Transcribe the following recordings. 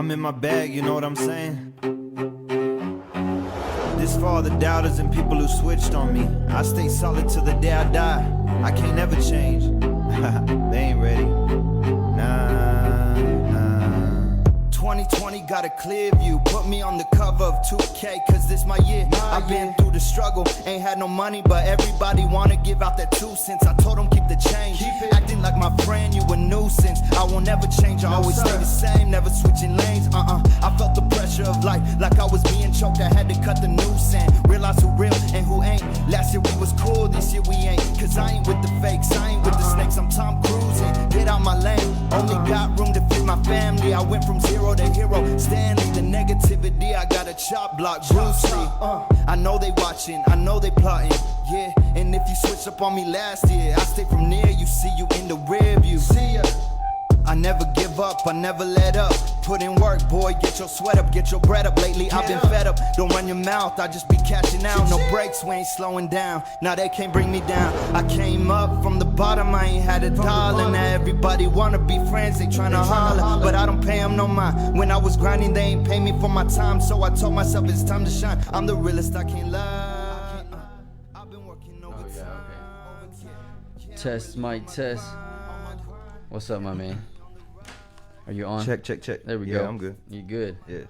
I'm in my bag, you know what I'm saying? This for all the doubters and people who switched on me. I stay solid till the day I die. I can't never change. They ain't ready. Nah, nah. 2020 got a clear view. Put me on the cover of 2K, cause this my year. I've been through the struggle, ain't had no money, but everybody wanna give out that 2 cents. I told them keep the change. Acting like my friend, you a nuisance. I won't never change, I always stay the same, never switching lanes. I felt the pressure of life, like I was being choked. I had to cut the noose and realize who real and who ain't. Last year we was cool, this year we ain't. Cause I ain't with the fakes, I ain't with the snakes. I'm Tom Cruising, get out my lane. Only got room to feed my family. I went from zero to hero. Stanley, the negativity, I got a chop block. Bruce Lee, I know they watching, I know they plotting. Yeah, and if you switched up on me last year, I stay from near you, see you in the rear view. See ya. I never give up, I never let up. Put in work, boy, get your sweat up, get your bread up. Lately I've been fed up, don't run your mouth, I just be cashing out. No breaks, we ain't slowing down, now they can't bring me down. I came up from the bottom, I ain't had a dollar. Now everybody wanna be friends, they tryna holler, but I don't pay them no mind. When I was grinding, they ain't pay me for my time, so I told myself it's time to shine. I'm the realest, I can't lie. I've been working overtime. Test, mic test. What's up, my man? Are you on? Check. There we go. Yeah, I'm good. You good? Yeah.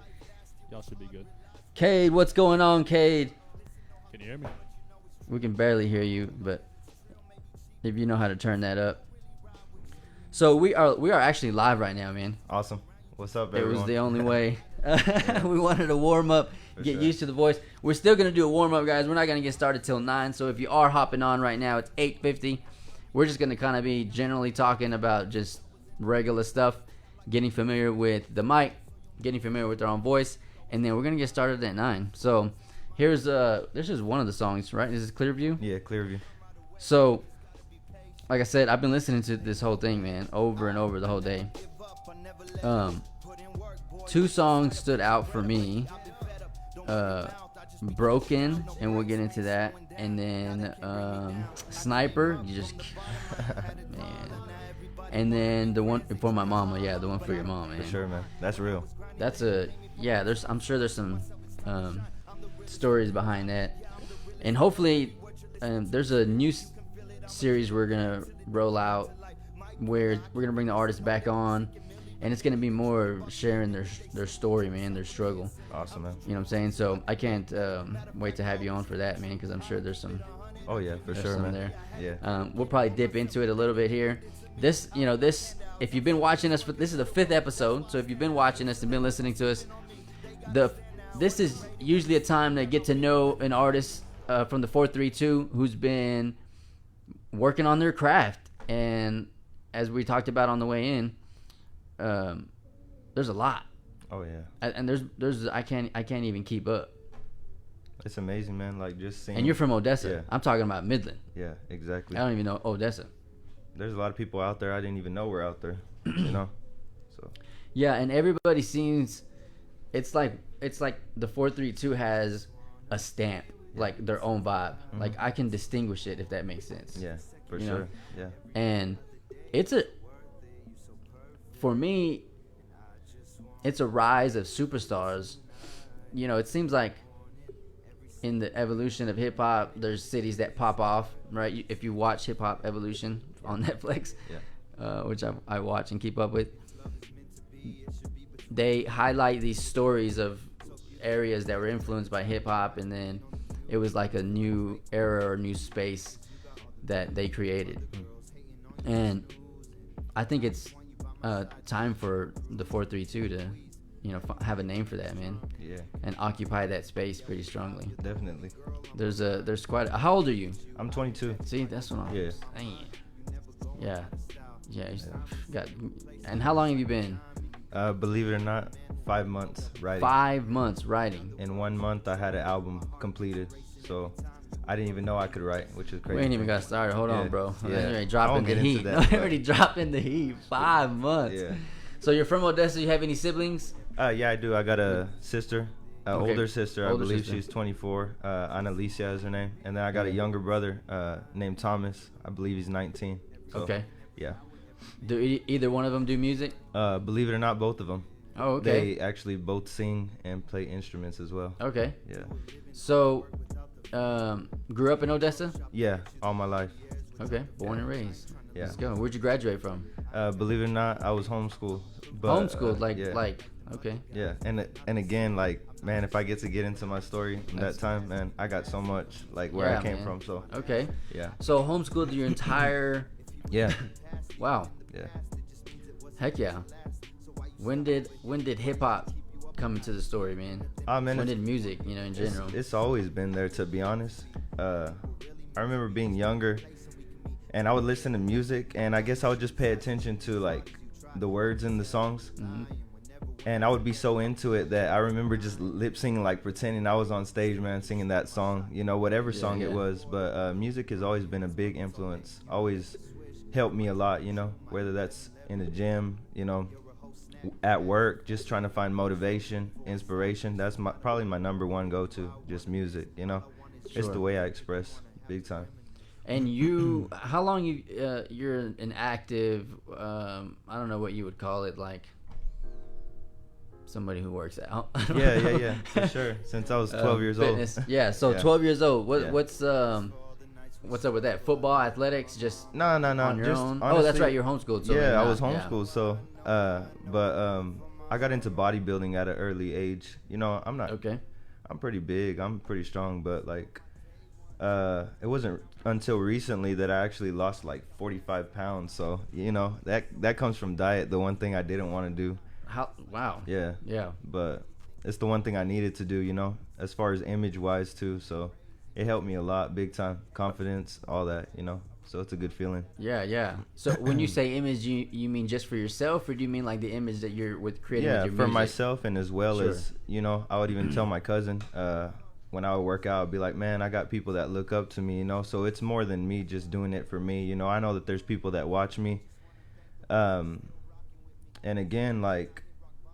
Y'all should be good. Cade, what's going on, Cade? Can you hear me? We can barely hear you, but if you know how to turn that up. So we are actually live right now, man. Awesome. What's up, It everyone? was the only way. We wanted to warm up, get sure. used to the voice. We're still gonna do a warm up, guys. We're not gonna get started till 9. So if you are hopping on right now, it's 8:50. We're just gonna kind of be generally talking about just regular stuff, getting familiar with the mic, getting familiar with our own voice, and then we're gonna get started at 9. So here's this is one of the songs, right? This is Clearview. Yeah, Clearview. So like I said, I've been listening to this whole thing, man, over and over the whole day. 2 songs stood out for me. Broken, and we'll get into that, and then Sniper, you just man, and then the one for my mama, the one for your mom, man. For sure, man. That's real. That's I'm sure there's some stories behind that, and hopefully there's a new series we're gonna roll out where we're gonna bring the artists back on, and it's gonna be more sharing their story, man, their struggle. Awesome, man. You know what I'm saying? So I can't wait to have you on for that, man, because I'm sure there's some. Oh yeah, for sure, man. There. Yeah. We'll probably dip into it a little bit here. This, if you've been watching us, this is the 5th episode. So if you've been watching us and been listening to us, this is usually a time to get to know an artist from the 432 who's been working on their craft. And as we talked about on the way in, there's a lot. Oh yeah. And there's I can't even keep up. It's amazing, man. Like just seeing. And you're from Odessa. Yeah. I'm talking about Midland. Yeah, exactly. I don't even know Odessa. There's a lot of people out there I didn't even know were out there. You know. So. Yeah, and everybody seems. It's like the 432 has a stamp, like their own vibe. Mm-hmm. Like I can distinguish it, if that makes sense. Yeah, for you sure. know? Yeah. And for me, it's a rise of superstars. You know, it seems like in the evolution of hip hop, there's cities that pop off, right? If you watch Hip Hop Evolution on Netflix, which I watch and keep up with, they highlight these stories of areas that were influenced by hip hop, and then it was like a new era or new space that they created. And I think it's time for the 432 to, have a name for that, man. Yeah. And occupy that space pretty strongly. Definitely. There's quite. How old are you? I'm 22. See, that's what I'm. Yeah. Dang. Yeah. Got. And how long have you been? Believe it or not, 5 months writing. 5 months writing. In 1 month, I had an album completed. So I didn't even know I could write, which is crazy. We ain't even got started. Hold on, bro. Yeah. You're already dropping the heat. Already dropping the heat. 5 months. Yeah. So you're from Odessa. You have any siblings? Yeah, I do. I got a sister, older sister. I believe sister. she's 24. Annalicia is her name. And then I got a younger brother named Thomas. I believe he's 19. So, okay. Yeah. Do either one of them do music? Believe it or not, both of them. Oh, okay. They actually both sing and play instruments as well. Okay. Yeah. So, grew up in Odessa? Yeah, all my life. Okay. Born and raised. Yeah. Let's go. Where'd you graduate from? Believe it or not, I was homeschooled. But, Homeschooled, yeah. okay. Yeah, and again, like, man, if I get into my story in that time, man, I got so much, like, where Yeah, I came man. from, so, Okay. yeah. So homeschooled your entire. Yeah, Wow. yeah. Heck yeah. When did hip hop come into the story, man? Man, When it's- did music, in general? It's always been there, to be honest. I remember being younger, and I would listen to music, and I guess I would just pay attention to, like, the words in the songs. Mm-hmm. And I would be so into it that I remember just lip singing, like pretending I was on stage, man, singing that song, whatever song it was. But music has always been a big influence, always helped me a lot, whether that's in the gym, at work, just trying to find motivation, inspiration. That's probably my number one go-to, just music, It's Sure. the way I express big time. And you, how long you're an active, I don't know what you would call it, like somebody who works out. Yeah, for sure. Since I was 12 years fitness. old. Yeah, so Yeah. 12 years old. Yeah. What's up with that? Football, athletics, just No. on your just own? honestly, Oh, that's right, you're homeschooled. So yeah, maybe I not, was homeschooled, so but I got into bodybuilding at an early age. I'm not Okay. I'm pretty big, I'm pretty strong, but like it wasn't until recently that I actually lost like 45 pounds. So, that comes from diet, the one thing I didn't want to do. Wow. Yeah. Yeah. But it's the one thing I needed to do, as far as image wise too. So it helped me a lot, big time. Confidence, all that, So it's a good feeling. Yeah. So when you say image, you mean just for yourself, or do you mean like the image that you're creating Yeah, with your for music? myself, and as well Sure. as, I would even tell my cousin, when I would work out, I'd be like, man, I got people that look up to me, So it's more than me just doing it for me. I know that there's people that watch me. And again, like,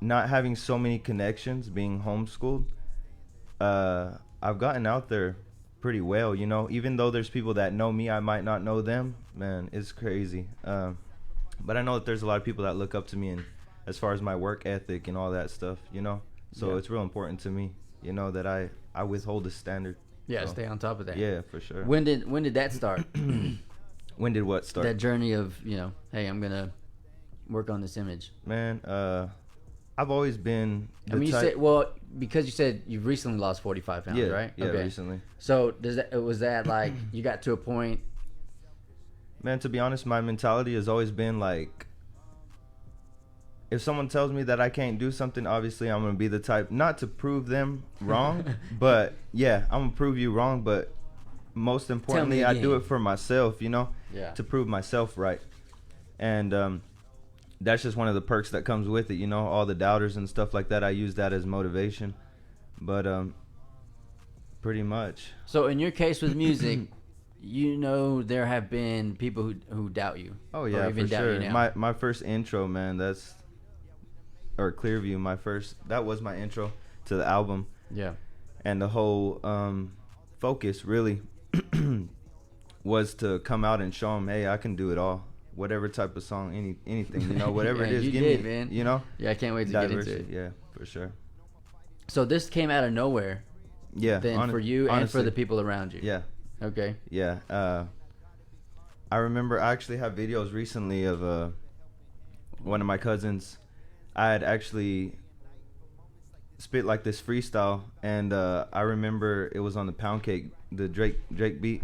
not having so many connections, being homeschooled, I've gotten out there pretty well, even though there's people that know me, I might not know them. Man, it's crazy. But I know that there's a lot of people that look up to me, and as far as my work ethic and all that stuff, so Yeah. it's real important to me, that I withhold the standard. Yeah, So, stay on top of that. yeah, for sure. When did that start? When did what start? That journey of, hey, I'm gonna work on this image. Man, I've always been the I mean, you type. said, because you said you've recently lost 45 pounds, yeah, right? yeah, Okay. recently. So was that like you got to a point? Man, to be honest, my mentality has always been like, if someone tells me that I can't do something, obviously I'm gonna be the type not to prove them wrong, but yeah, I'm gonna prove you wrong. But most importantly, I do again. it for myself, Yeah. to prove myself right. And that's just one of the perks that comes with it, all the doubters and stuff like that. I use that as motivation. But pretty much. So in your case with music, there have been people who doubt you. Oh or yeah, even for doubt sure. you now. My first intro, man, or Clearview, that was my intro to the album. Yeah. And the whole focus really was to come out and show them, hey, I can do it all. Whatever type of song, anything, whatever Yeah, it is, you give did, me, man. Yeah, I can't wait to diversity. get into it. Yeah, for sure. So this came out of nowhere. Yeah. Then for you and for honestly, the people around you. Yeah. Okay. Yeah. I remember I actually have videos recently of one of my cousins. I had actually spit like this freestyle, and I remember it was on the Pound Cake, the Drake beat.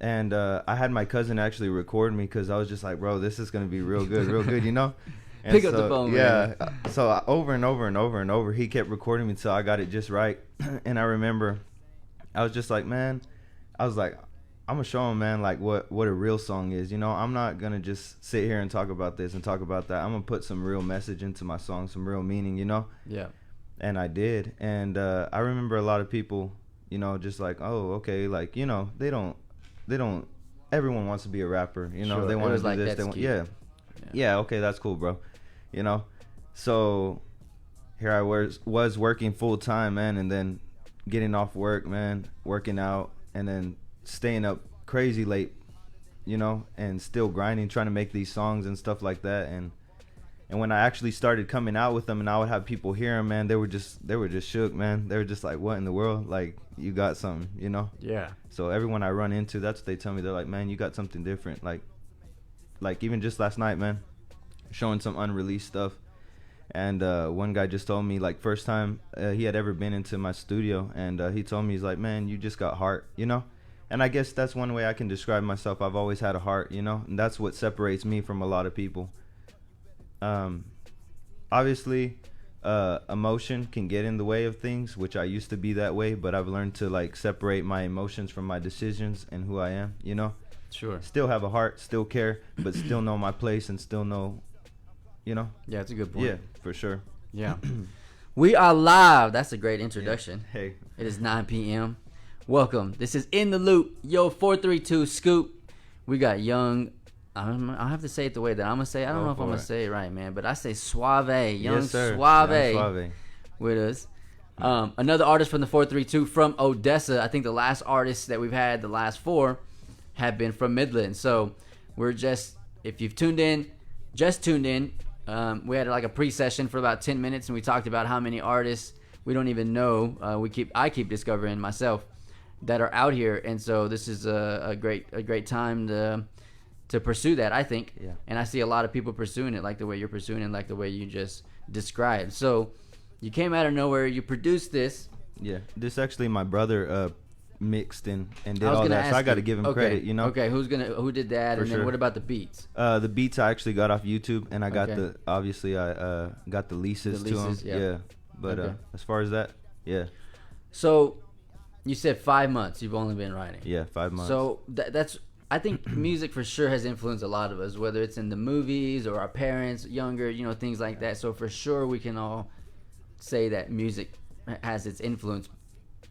And I had my cousin actually record me because I was just like, bro, this is going to be real good, And Pick up the phone, yeah, man. So over and over, he kept recording me until I got it just right. And I remember I was just like, man, I'm going to show him, man, like what a real song is. I'm not going to just sit here and talk about this and talk about that. I'm going to put some real message into my song, some real meaning, Yeah. And I did. And I remember a lot of people, just like, oh, okay, like, they don't, everyone wants to be a rapper, Sure. They It want was to do like, this. that's They want, cute. yeah, okay, that's cool, bro. So here I was working full time, man, and then getting off work, man, working out, and then staying up crazy late, and still grinding, trying to make these songs and stuff like that. And And when I actually started coming out with them and I would have people hear them, man, they were just shook, man. They were just like, what in the world? Like, you got something, you know? Yeah. So everyone I run into, that's what they tell me. They're like, man, you got something different. Like even just last night, man, showing some unreleased stuff. And one guy just told me, like, first time he had ever been into my studio. And he told me, he's like, man, you just got heart, you know? And I guess that's one way I can describe myself. I've always had a heart, you know? And that's what separates me from a lot of people. Obviously, emotion can get in the way of things, which I used to be that way, but I've learned to like separate my emotions from my decisions and who I am, you know? Sure. Still have a heart, still care, but still know my place and still know, you know? Yeah, it's a good point. Yeah, for sure. Yeah. We are live. That's a great introduction. Yeah. Hey. It is 9 p.m. Welcome. This is In the Loop. Yo, 432 Scoop. We got Yungg. I'll have to say it the way that I'm going to say it. I don't know if I'm going to say it right, man. But I say Suave. Yungg Suave. Yungg Suave. With us. Another artist from the 432 from Odessa. I think the last artists that we've had, the last four, have been from Midland. So we're just, if you've tuned in, we had like a pre-session for about 10 minutes and we talked about how many artists we don't even know. I keep discovering myself that are out here. And so this is a great time to pursue that, I think. Yeah. And I see a lot of people pursuing it like the way you're pursuing it, like the way you just described. So you came out of nowhere, you produced this. Yeah. This actually my brother mixed and did I was all gonna that. So ask I got to you. give him Okay. credit, you know? Okay, who did that? For And then sure. what about the beats? The beats I actually got off YouTube, and I got Okay. I got the leases to them. yeah. But Okay. as far as that, yeah. So you said 5 months you've only been writing. Yeah, 5 months. So that's I think music for sure has influenced a lot of us, whether it's in the movies or our parents, younger, things like that. So for sure we can all say that music has its influence.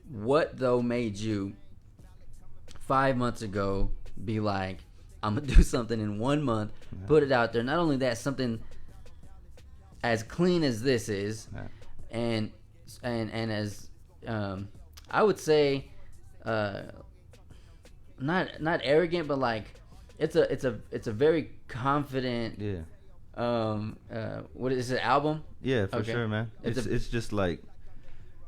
What though made you 5 months ago be like, I'm gonna do something in 1 month, put it out there? Not only that, something as clean as this is, and as I would say, not arrogant, but like it's a very confident. Yeah. What is it? Album? Yeah, for Okay. sure, man. It's just like,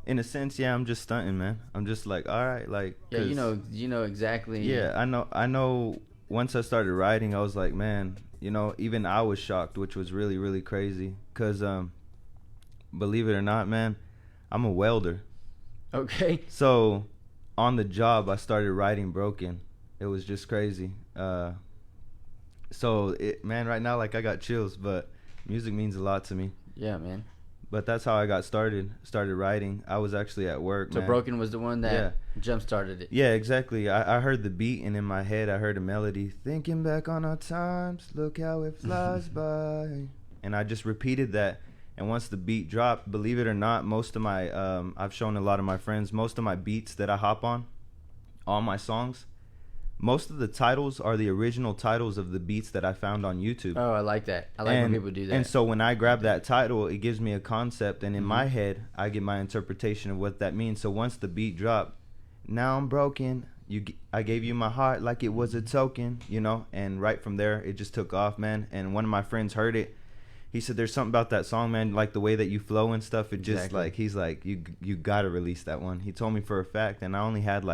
in a sense, yeah, I'm just stunting, man. I'm just like, all right, like. Yeah, you know exactly. Yeah, I know. Once I started writing, I was like, man, even I was shocked, which was really, really crazy. Cause, believe it or not, man, I'm a welder. Okay. So, on the job, I started writing broken. It was just crazy. Man, right now, like, I got chills, but music means a lot to me. Yeah, man. But that's how I got started writing. I was actually at work, So man. Broken was the one that jump started it. Yeah, exactly. I heard the beat, and in my head, I heard a melody. Thinking back on our times, look how it flies by. And I just repeated that. And once the beat dropped, believe it or not, most of my, I've shown a lot of my friends, most of my beats that I hop on, all my songs, most of the titles are the original titles of the beats that I found on YouTube. Oh, I like that. I like when people do that. And so when I grab that title, it gives me a concept, and in my head, I get my interpretation of what that means. So once the beat dropped, now I'm broken. I gave you my heart like it was a token, and right from there, it just took off, man. And one of my friends heard it. He said, there's something about that song, man, like the way that you flow and stuff. It just like, he's like, you got to release that one. He told me for a fact, and I only had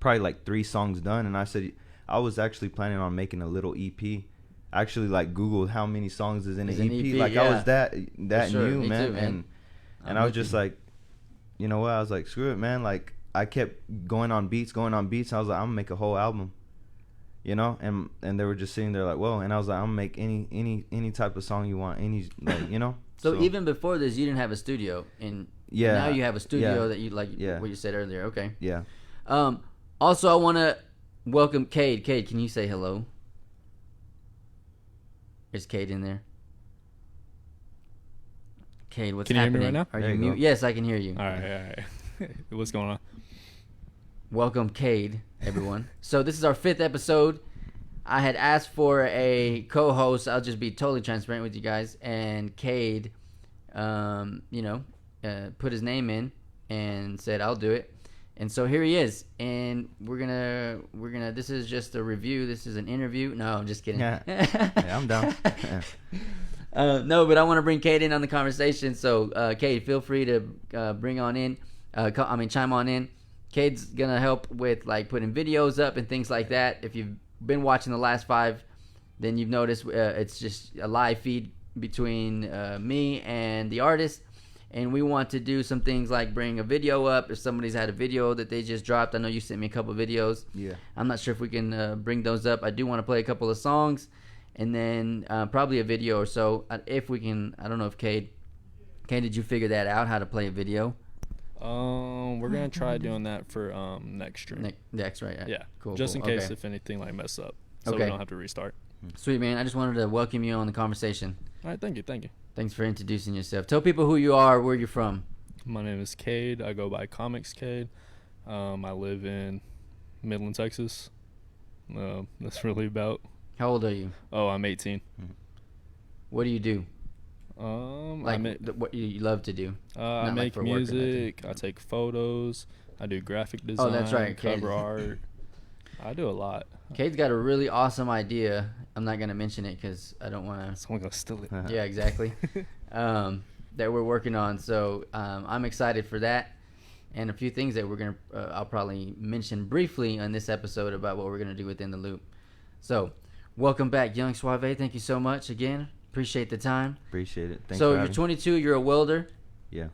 probably like 3 songs done. And I said, I was actually planning on making a little EP. I actually Googled how many songs is in an EP. Like, yeah. I was that sure. new, Me man. too, man. And I was just like, you know what? I was like, screw it, man. Like, I kept going on beats. I was like, I'm gonna make a whole album, and they were just sitting there like, whoa. And I was like, I'm gonna make any type of song you want, So even before this, you didn't have a studio, and now you have a studio that you like. Yeah. What you said earlier. Okay. Yeah. Also, I want to welcome Cade. Cade, can you say hello? Is Cade in there? Cade, what's Can you hear happening? me right now? Are There you you mute? go. Yes, I can hear you. All right. What's going on? Welcome, Cade, everyone. So this is our 5th episode. I had asked for a co-host. I'll just be totally transparent with you guys. And Cade, put his name in and said, I'll do it. And so here he is. And we're gonna. This is just a review. This is an interview. No, I'm just kidding. Yeah, I'm down. Yeah. No, but I want to bring Kate in on the conversation. So, Kate, feel free to bring on in. Chime on in. Kate's gonna help with like putting videos up and things like that. If you've been watching the last 5, then you've noticed it's just a live feed between me and the artist. And we want to do some things like bring a video up. If somebody's had a video that they just dropped, I know you sent me a couple of videos. Yeah. I'm not sure if we can bring those up. I do want to play a couple of songs, and then probably a video or so. If we can, I don't know if Kate, did you figure that out, how to play a video? We're gonna try doing that for next stream. Next, right? Yeah. Cool. Just in case Okay. if anything like mess up, so Okay. we don't have to restart. Sweet, man. I just wanted to welcome you on the conversation. All right. Thank you. Thanks for introducing yourself. Tell people who you are, where you're from. My name is Cade. I go by Comics Cade. I live in Midland, Texas. That's really about. How old are you? Oh, I'm 18. What do you do? I What you love to do? I Not like make for work or nothing. music. I take photos. I do graphic design. Oh, that's right, Cade. Cover art. I do a lot. Kate's got a really awesome idea. I'm not gonna mention it because I don't want to. Someone gonna steal it. Yeah, exactly. That we're working on. So I'm excited for that, and a few things that we're gonna. I'll probably mention briefly on this episode about what we're gonna do within the loop. So, welcome back, Yungg Suave. Thank you so much again. Appreciate the time. Appreciate it. Thanks So for you're having me. 22. You're a welder. Yeah.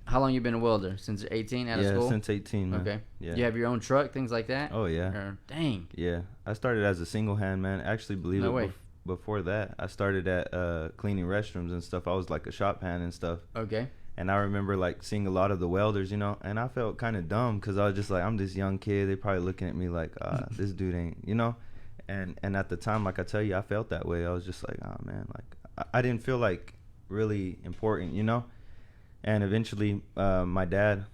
How long you been a welder? Since you're 18, out of school. Yeah, since 18, man. Okay. Yeah. You have your own truck, things like that. Oh yeah. Dang. Yeah. I started as a single hand man. Actually, believe No it. way. Before that, I started at cleaning restrooms and stuff. I was like a shop hand and stuff. Okay. And I remember like seeing a lot of the welders, you know, and I felt kind of dumb because I was just like, I'm this young kid. They probably looking at me like, this dude ain't, you know. And at the time, like I tell you, I felt that way. I was just like, oh man, like I didn't feel like really important, you know. And eventually, my dad,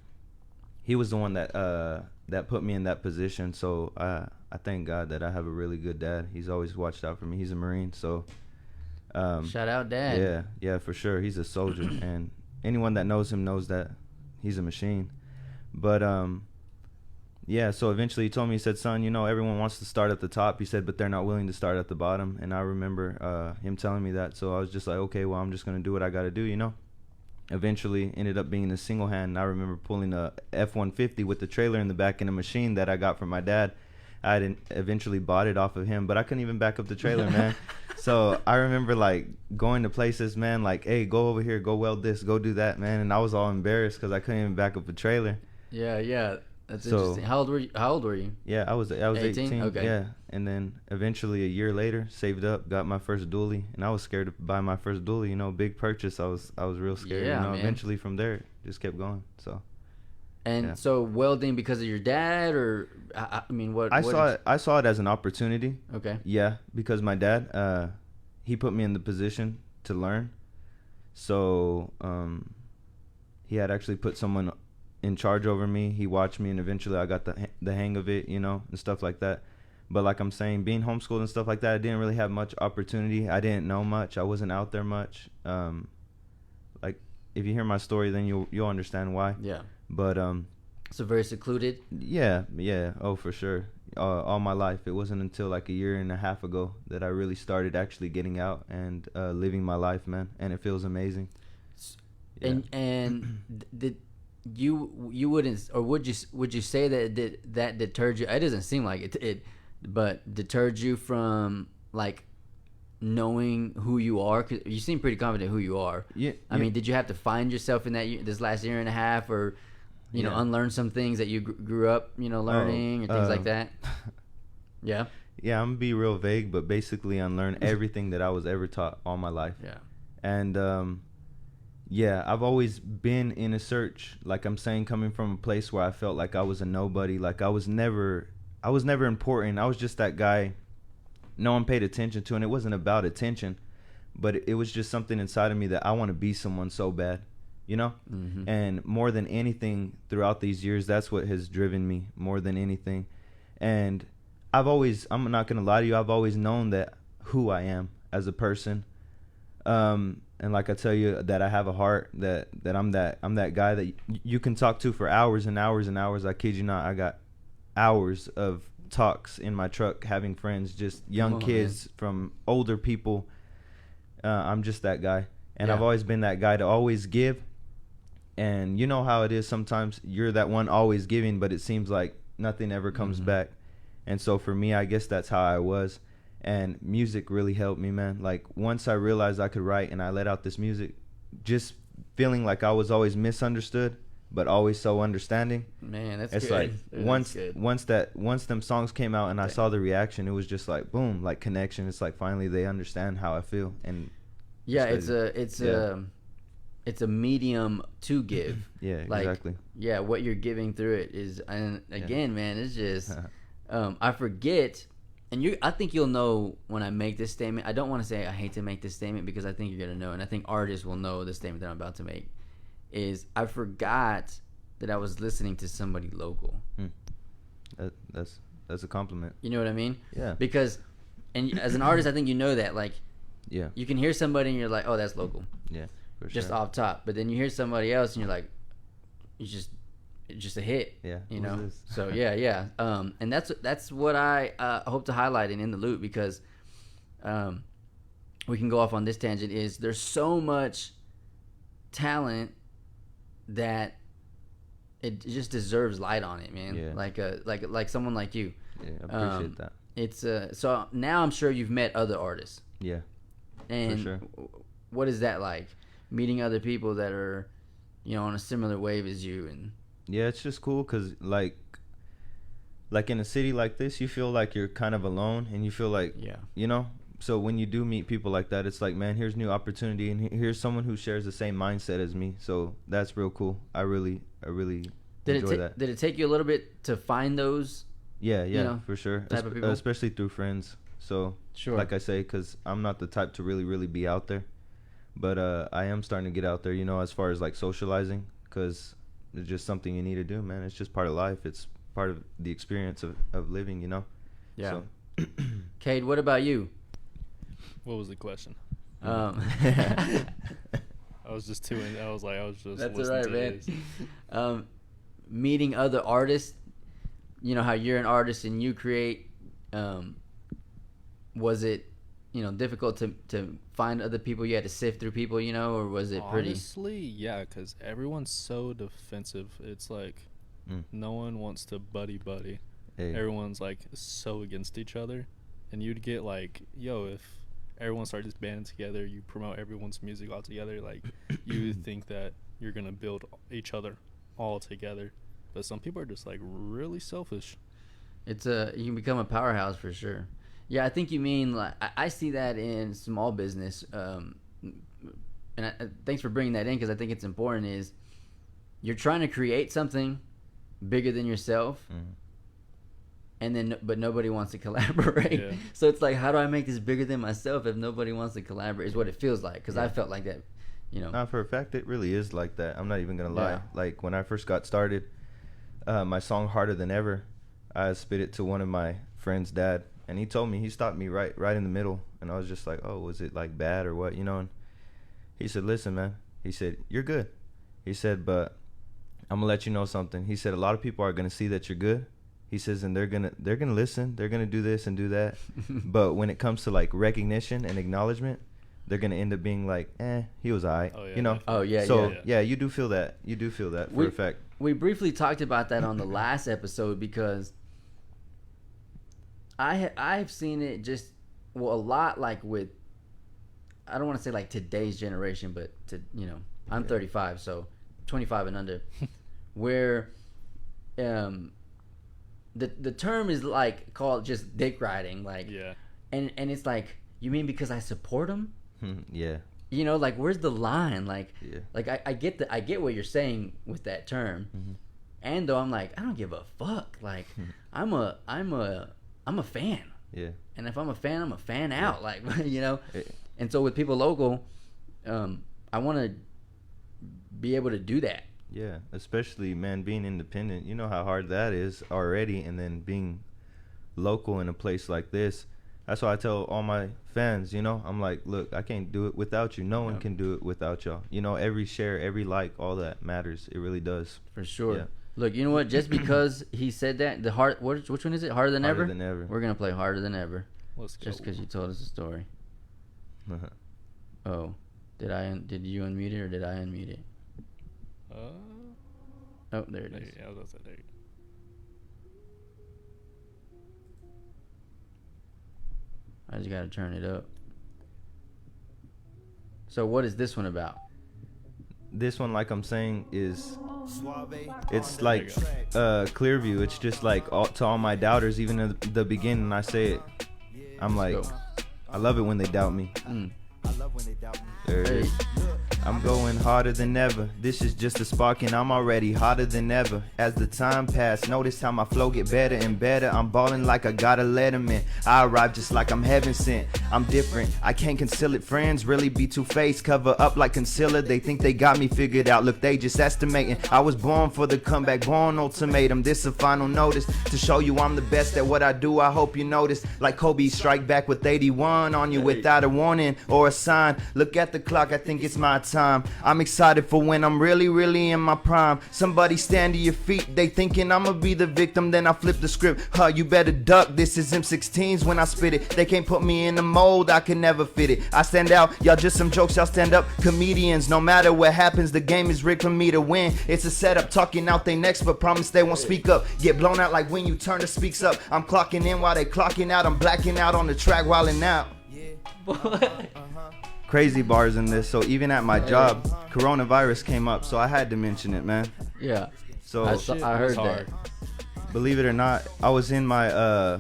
he was the one that put me in that position. So I thank God that I have a really good dad. He's always watched out for me. He's a Marine, so Shout out, Dad. yeah, for sure. He's a soldier, and anyone that knows him knows that he's a machine. But yeah, so eventually he told me, he said, son, you know, everyone wants to start at the top. He said, but they're not willing to start at the bottom. And I remember him telling me that. So I was just like, okay, well, I'm just going to do what I got to do, you know. Eventually ended up being a single hand. And I remember pulling a F-150 with the trailer in the back in a machine that I got from my dad. I eventually bought it off of him, but I couldn't even back up the trailer, man. So I remember like going to places, man, like, hey, go over here, go weld this, go do that, man. And I was all embarrassed because I couldn't even back up a trailer. Yeah. That's So- interesting. How old were you? Yeah, I was 18. Okay. Yeah, and then eventually a year later, saved up, got my first dually, and I was scared to buy my first dually. You know, big purchase. I was real scared. Yeah, you know, man. eventually from there, just kept going. So And Yeah. so welding because of your dad, or I mean, what? I what saw it as an opportunity. Okay. Yeah, because my dad, he put me in the position to learn. So he had actually put someone in charge over me. He watched me, and eventually I got the hang of it, you know, and stuff like that. But like I'm saying, being homeschooled and stuff like that, I didn't really have much opportunity. I didn't know much. I wasn't out there much. Like if you hear my story, then you'll understand why. Yeah. But So very secluded. yeah, oh for sure. All my life, it wasn't until like a year and a half ago that I really started actually getting out and living my life, man. And it feels amazing. Yeah. And did you wouldn't, or would you say that deterred you? It doesn't seem like it, but deterred you from like knowing who you are? 'Cause you seem pretty confident who you are. Yeah, I mean, did you have to find yourself in this last year and a half, or you know, Yeah. unlearn some things that you grew up, you know, learning or things like that? Yeah. Yeah, I'm gonna be real vague, but basically unlearn everything that I was ever taught all my life. Yeah. And yeah, I've always been in a search, like I'm saying, coming from a place where I felt like I was a nobody, like I was never important. I was just that guy no one paid attention to, and it wasn't about attention, but it was just something inside of me that I want to be someone so bad, you know? Mm-hmm. And more than anything throughout these years, that's what has driven me more than anything. And I'm not going to lie to you, I've always known that who I am as a person. And like I tell you, that I have a heart, that I'm that guy that you can talk to for hours and hours and hours. I kid you not, I got hours of talks in my truck, having friends, just young Come on, kids from older people. I'm just that guy. And Yeah. I've always been that guy to always give. And you know how it is sometimes. You're that one always giving, but it seems like nothing ever comes back. And so for me, I guess that's how I was. And music really helped me, man. Like, once I realized I could write and I let out this music, just feeling like I was always misunderstood, but always so understanding. Man, that's It's good. like Dude, once that's good. once them songs came out and I saw the reaction, it was just like boom, like connection. It's like finally they understand how I feel. And Yeah, it's it's a medium to give. yeah, Like, exactly. Yeah, what you're giving through it is, and again, man, it's just I forget, and I think you'll know when I make this statement. I don't want to say I hate to make this statement because I think you're gonna know, and I think artists will know the statement that I'm about to make. Is I forgot that I was listening to somebody local. That's a compliment. You know what I mean? Yeah. Because, and as an artist, I think you know that. Like, Yeah. you can hear somebody and you're like, oh, that's local. Yeah. For Just sure. off top. But then you hear somebody else and you're like, it's just a hit. Yeah. You Who's know. this? So yeah. And that's what I hope to highlight in the loop, because we can go off on this tangent. Is there's so much talent that it just deserves light on it, man. Yeah. Like someone like you. Yeah. I appreciate that. It's so now I'm sure you've met other artists. Yeah. And sure. what is that like? Meeting other people that are, on a similar wave as you. And Yeah, it's just cool because like in a city like this, you feel like you're kind of alone, and you feel like, so when you do meet people like that, it's like, man, here's new opportunity, and here's someone who shares the same mindset as me. So that's real cool. I really enjoy that. Did it take you a little bit to find those? Yeah, for sure. type of people? Especially through friends. So, Sure. like I say, because I'm not the type to really be out there. But I am starting to get out there, as far as like socializing, because it's just something you need to do, man. It's just part of life. It's part of the experience of living, Yeah. So. Cade, what about you? What was the question? Um, I was just too in. I was just That's listening all right, to man. this. Meeting other artists, how you're an artist and you create. Was it, difficult to find other people? You had to sift through people, or was it pretty? Honestly, yeah, because everyone's so defensive. It's like no one wants to buddy. Hey. Everyone's like so against each other, and you'd get like, if everyone started just banding together, you promote everyone's music all together, like you think that you're gonna build each other all together, but some people are just like really selfish. You can become a powerhouse for sure. Yeah, I think you mean, like, I see that in small business. And thanks for bringing that in, because I think it's important. Is you're trying to create something bigger than yourself, and but nobody wants to collaborate. Yeah. So it's like, how do I make this bigger than myself if nobody wants to collaborate? Is what it feels like, because I felt like that. Nah, for a fact, it really is like that. I'm not even gonna lie. Yeah. Like when I first got started, my song "Harder Than Ever," I spit it to one of my friend's dad, and he told me, he stopped me right in the middle, and I was just like, oh, was it like bad or what, And he said, listen, man. He said, you're good. He said, but I'm gonna let you know something. He said, a lot of people are gonna see that you're good. He says, and they're gonna listen. They're gonna do this and do that. But when it comes to like recognition and acknowledgement, they're gonna end up being like, he was alright. Oh, yeah, Definitely. Oh yeah. So yeah. yeah, you do feel that. You do feel that for a fact. We briefly talked about that on the last episode, because I've seen it just a lot, like with, I don't want to say like today's generation, but I'm 35, so 25 and under, where the term is like called just dick riding, like, and it's like, you mean because I support them? Yeah. Like, where's the line? Like, Yeah. like I get what you're saying with that term, and though I'm like, I don't give a fuck. Like, I'm a fan. Yeah. And if I'm a fan, I'm a fan out. Like, It- And so with people local, I want to be able to do that. Yeah, especially, man, being independent. You know how hard that is already, and then being local in a place like this. That's why I tell all my fans, I'm like, look, I can't do it without you. No one can do it without y'all. Every share, every like, all that matters. It really does. For sure. Yeah. Look, you know what? Just because he said that, which one is it? Harder Than Harder Ever? Than Ever. We're going to play Harder Than Ever. Let's go. Just because you told us a story. Oh, did you unmute it or did I unmute it? Oh, there it is. Yeah, I was gonna say there. I just gotta turn it up. So what is this one about? This one, like I'm saying, is Suave. it's like Clearview. It's just like to all my doubters, even at the beginning I say it. I'm like, Go. I love it when they doubt me. I love when they doubt me. There it Hey. is. I'm going harder than ever. This is just a spark and I'm already hotter than ever. As the time pass, notice how my flow get better and better. I'm balling like I gotta let 'em in. I arrive just like I'm heaven sent. I'm different, I can't conceal it. Friends really be two-faced, cover up like concealer. They think they got me figured out. Look, they just estimating. I was born for the comeback, born ultimatum. This a final notice to show you I'm the best at what I do. I hope you notice. Like Kobe, strike back with 81 on you without a warning or a sign. Look at the clock, I think it's my time. I'm excited for when I'm really in my prime. Somebody stand to your feet, they thinking I'ma be the victim. Then I flip the script, you better duck. This is M16s when I spit it. They can't put me in the mold, I can never fit it. I stand out, y'all just some jokes, y'all stand up comedians. No matter what happens, the game is rigged for me to win. It's a setup, talking out they next, but promise they won't speak up. Get blown out like when you turn the speaks up. I'm clocking in while they clocking out. I'm blacking out on the track, wilding out. Crazy bars in this. So even at my job, coronavirus came up, so I had to mention it, man. Yeah. So I heard that. believe it or not, I was in my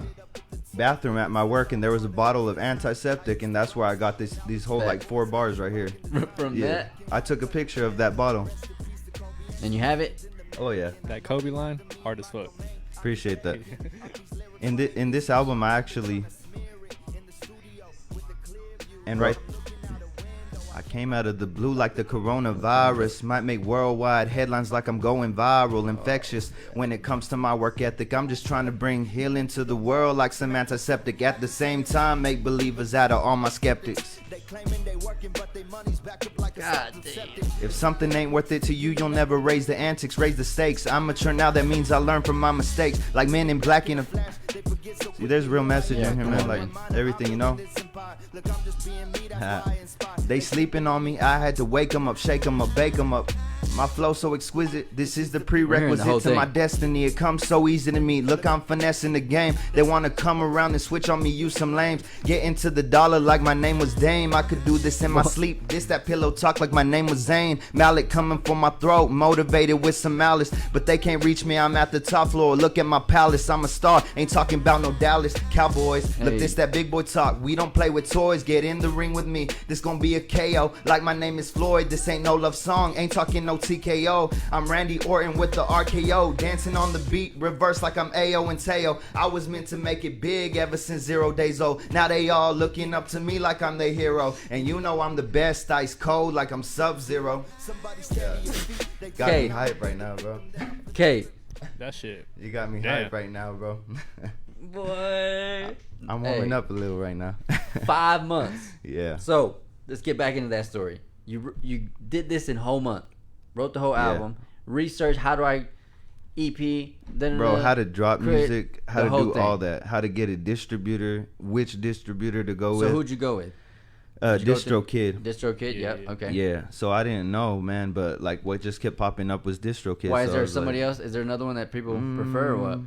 bathroom at my work and there was a bottle of antiseptic, and that's where I got these whole like 4 bars right here. From Yeah, that? I took a picture of that bottle. And you have it? Oh yeah, That Kobe line, hard as fuck. appreciate that. In this album, I actually right. I came out of the blue like the coronavirus. Might make worldwide headlines like I'm going viral. Infectious when it comes to my work ethic. I'm just trying to bring healing to the world like some antiseptic. At the same time, make believers out of all my skeptics. God damn. If something ain't worth it to you, you'll never raise the antics, raise the stakes. I'm mature now, that means I learn from my mistakes. Like Men in Black in a... See, there's real message in here, come man. on, Like man. everything, you know. They sleeping on me, I had to wake 'em up, shake 'em up, bake 'em up. My flow so exquisite, this is the hearing the prerequisite whole to my thing. destiny. It comes so easy to me. Look, I'm finessing the game. They wanna come around and switch on me, use some lames. Get into the dollar like my name was Dame. I could do this in my sleep. This that pillow talk like my name was Zane. Mallet coming for my throat, motivated with some malice. But they can't reach me, I'm at the top floor. Look at my palace, I'm a star. Ain't talking about no Dallas Cowboys. Look, Hey. this that big boy talk. We don't play with toys. Get in the ring with me. This gonna be a KO. Like my name is Floyd. This ain't no love song. Ain't talking no TKO. I'm Randy Orton with the RKO. Dancing on the beat, reverse like I'm Ao and Teo. I was meant to make it big ever since 0 days old. Now they all looking up to me like I'm their hero. And you know I'm the best, ice cold like I'm Sub-Zero. Got Okay. me hype right now, bro. Okay. That shit. You got me Damn. hype right now, bro. Boy. I'm warming Hey. up a little right now. 5 months. Yeah. So let's get back into that story. You did this in whole month, wrote the whole Yeah. album, research how do I EP, then Bro, how to drop create music, how the to whole do thing. all that, how to get a distributor, which distributor to go So with. who'd you go with? Did you go Distro with Kid. Distro Kid. Yeah, Yep. yeah. Okay. Yeah, so I didn't know, man, but like what just kept popping up was Distro Kid. Why is so I there was somebody like, else? Is there another one that people prefer or what? Mm.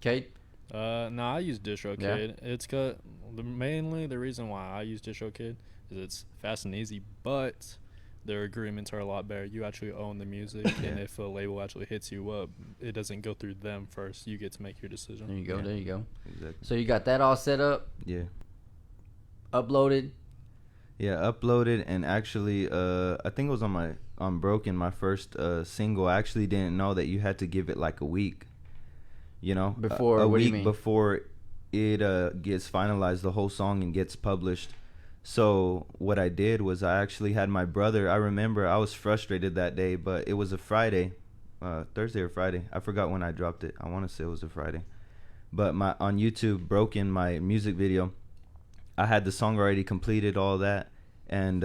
Kate. No, I use DistroKid. Yeah. It's got mainly the reason why I use DistroKid is it's fast and easy, but their agreements are a lot better. You actually own the music, and if a label actually hits you up, it doesn't go through them first. You get to make your decision. There you go. Yeah. There you go. Exactly. So you got that all set up, Yeah. uploaded. Yeah, uploaded, and actually I think it was on Broken, my first single. I actually didn't know that you had to give it like a week. You know? Before- a what do you week mean? before it gets finalized, the whole song, and gets published. So what I did was I actually had my brother. I remember I was frustrated that day, but it was a Friday, Thursday or Friday. I forgot when I dropped it. I want to say it was a Friday. But on YouTube, Broken, my music video, I had the song already completed, all that, and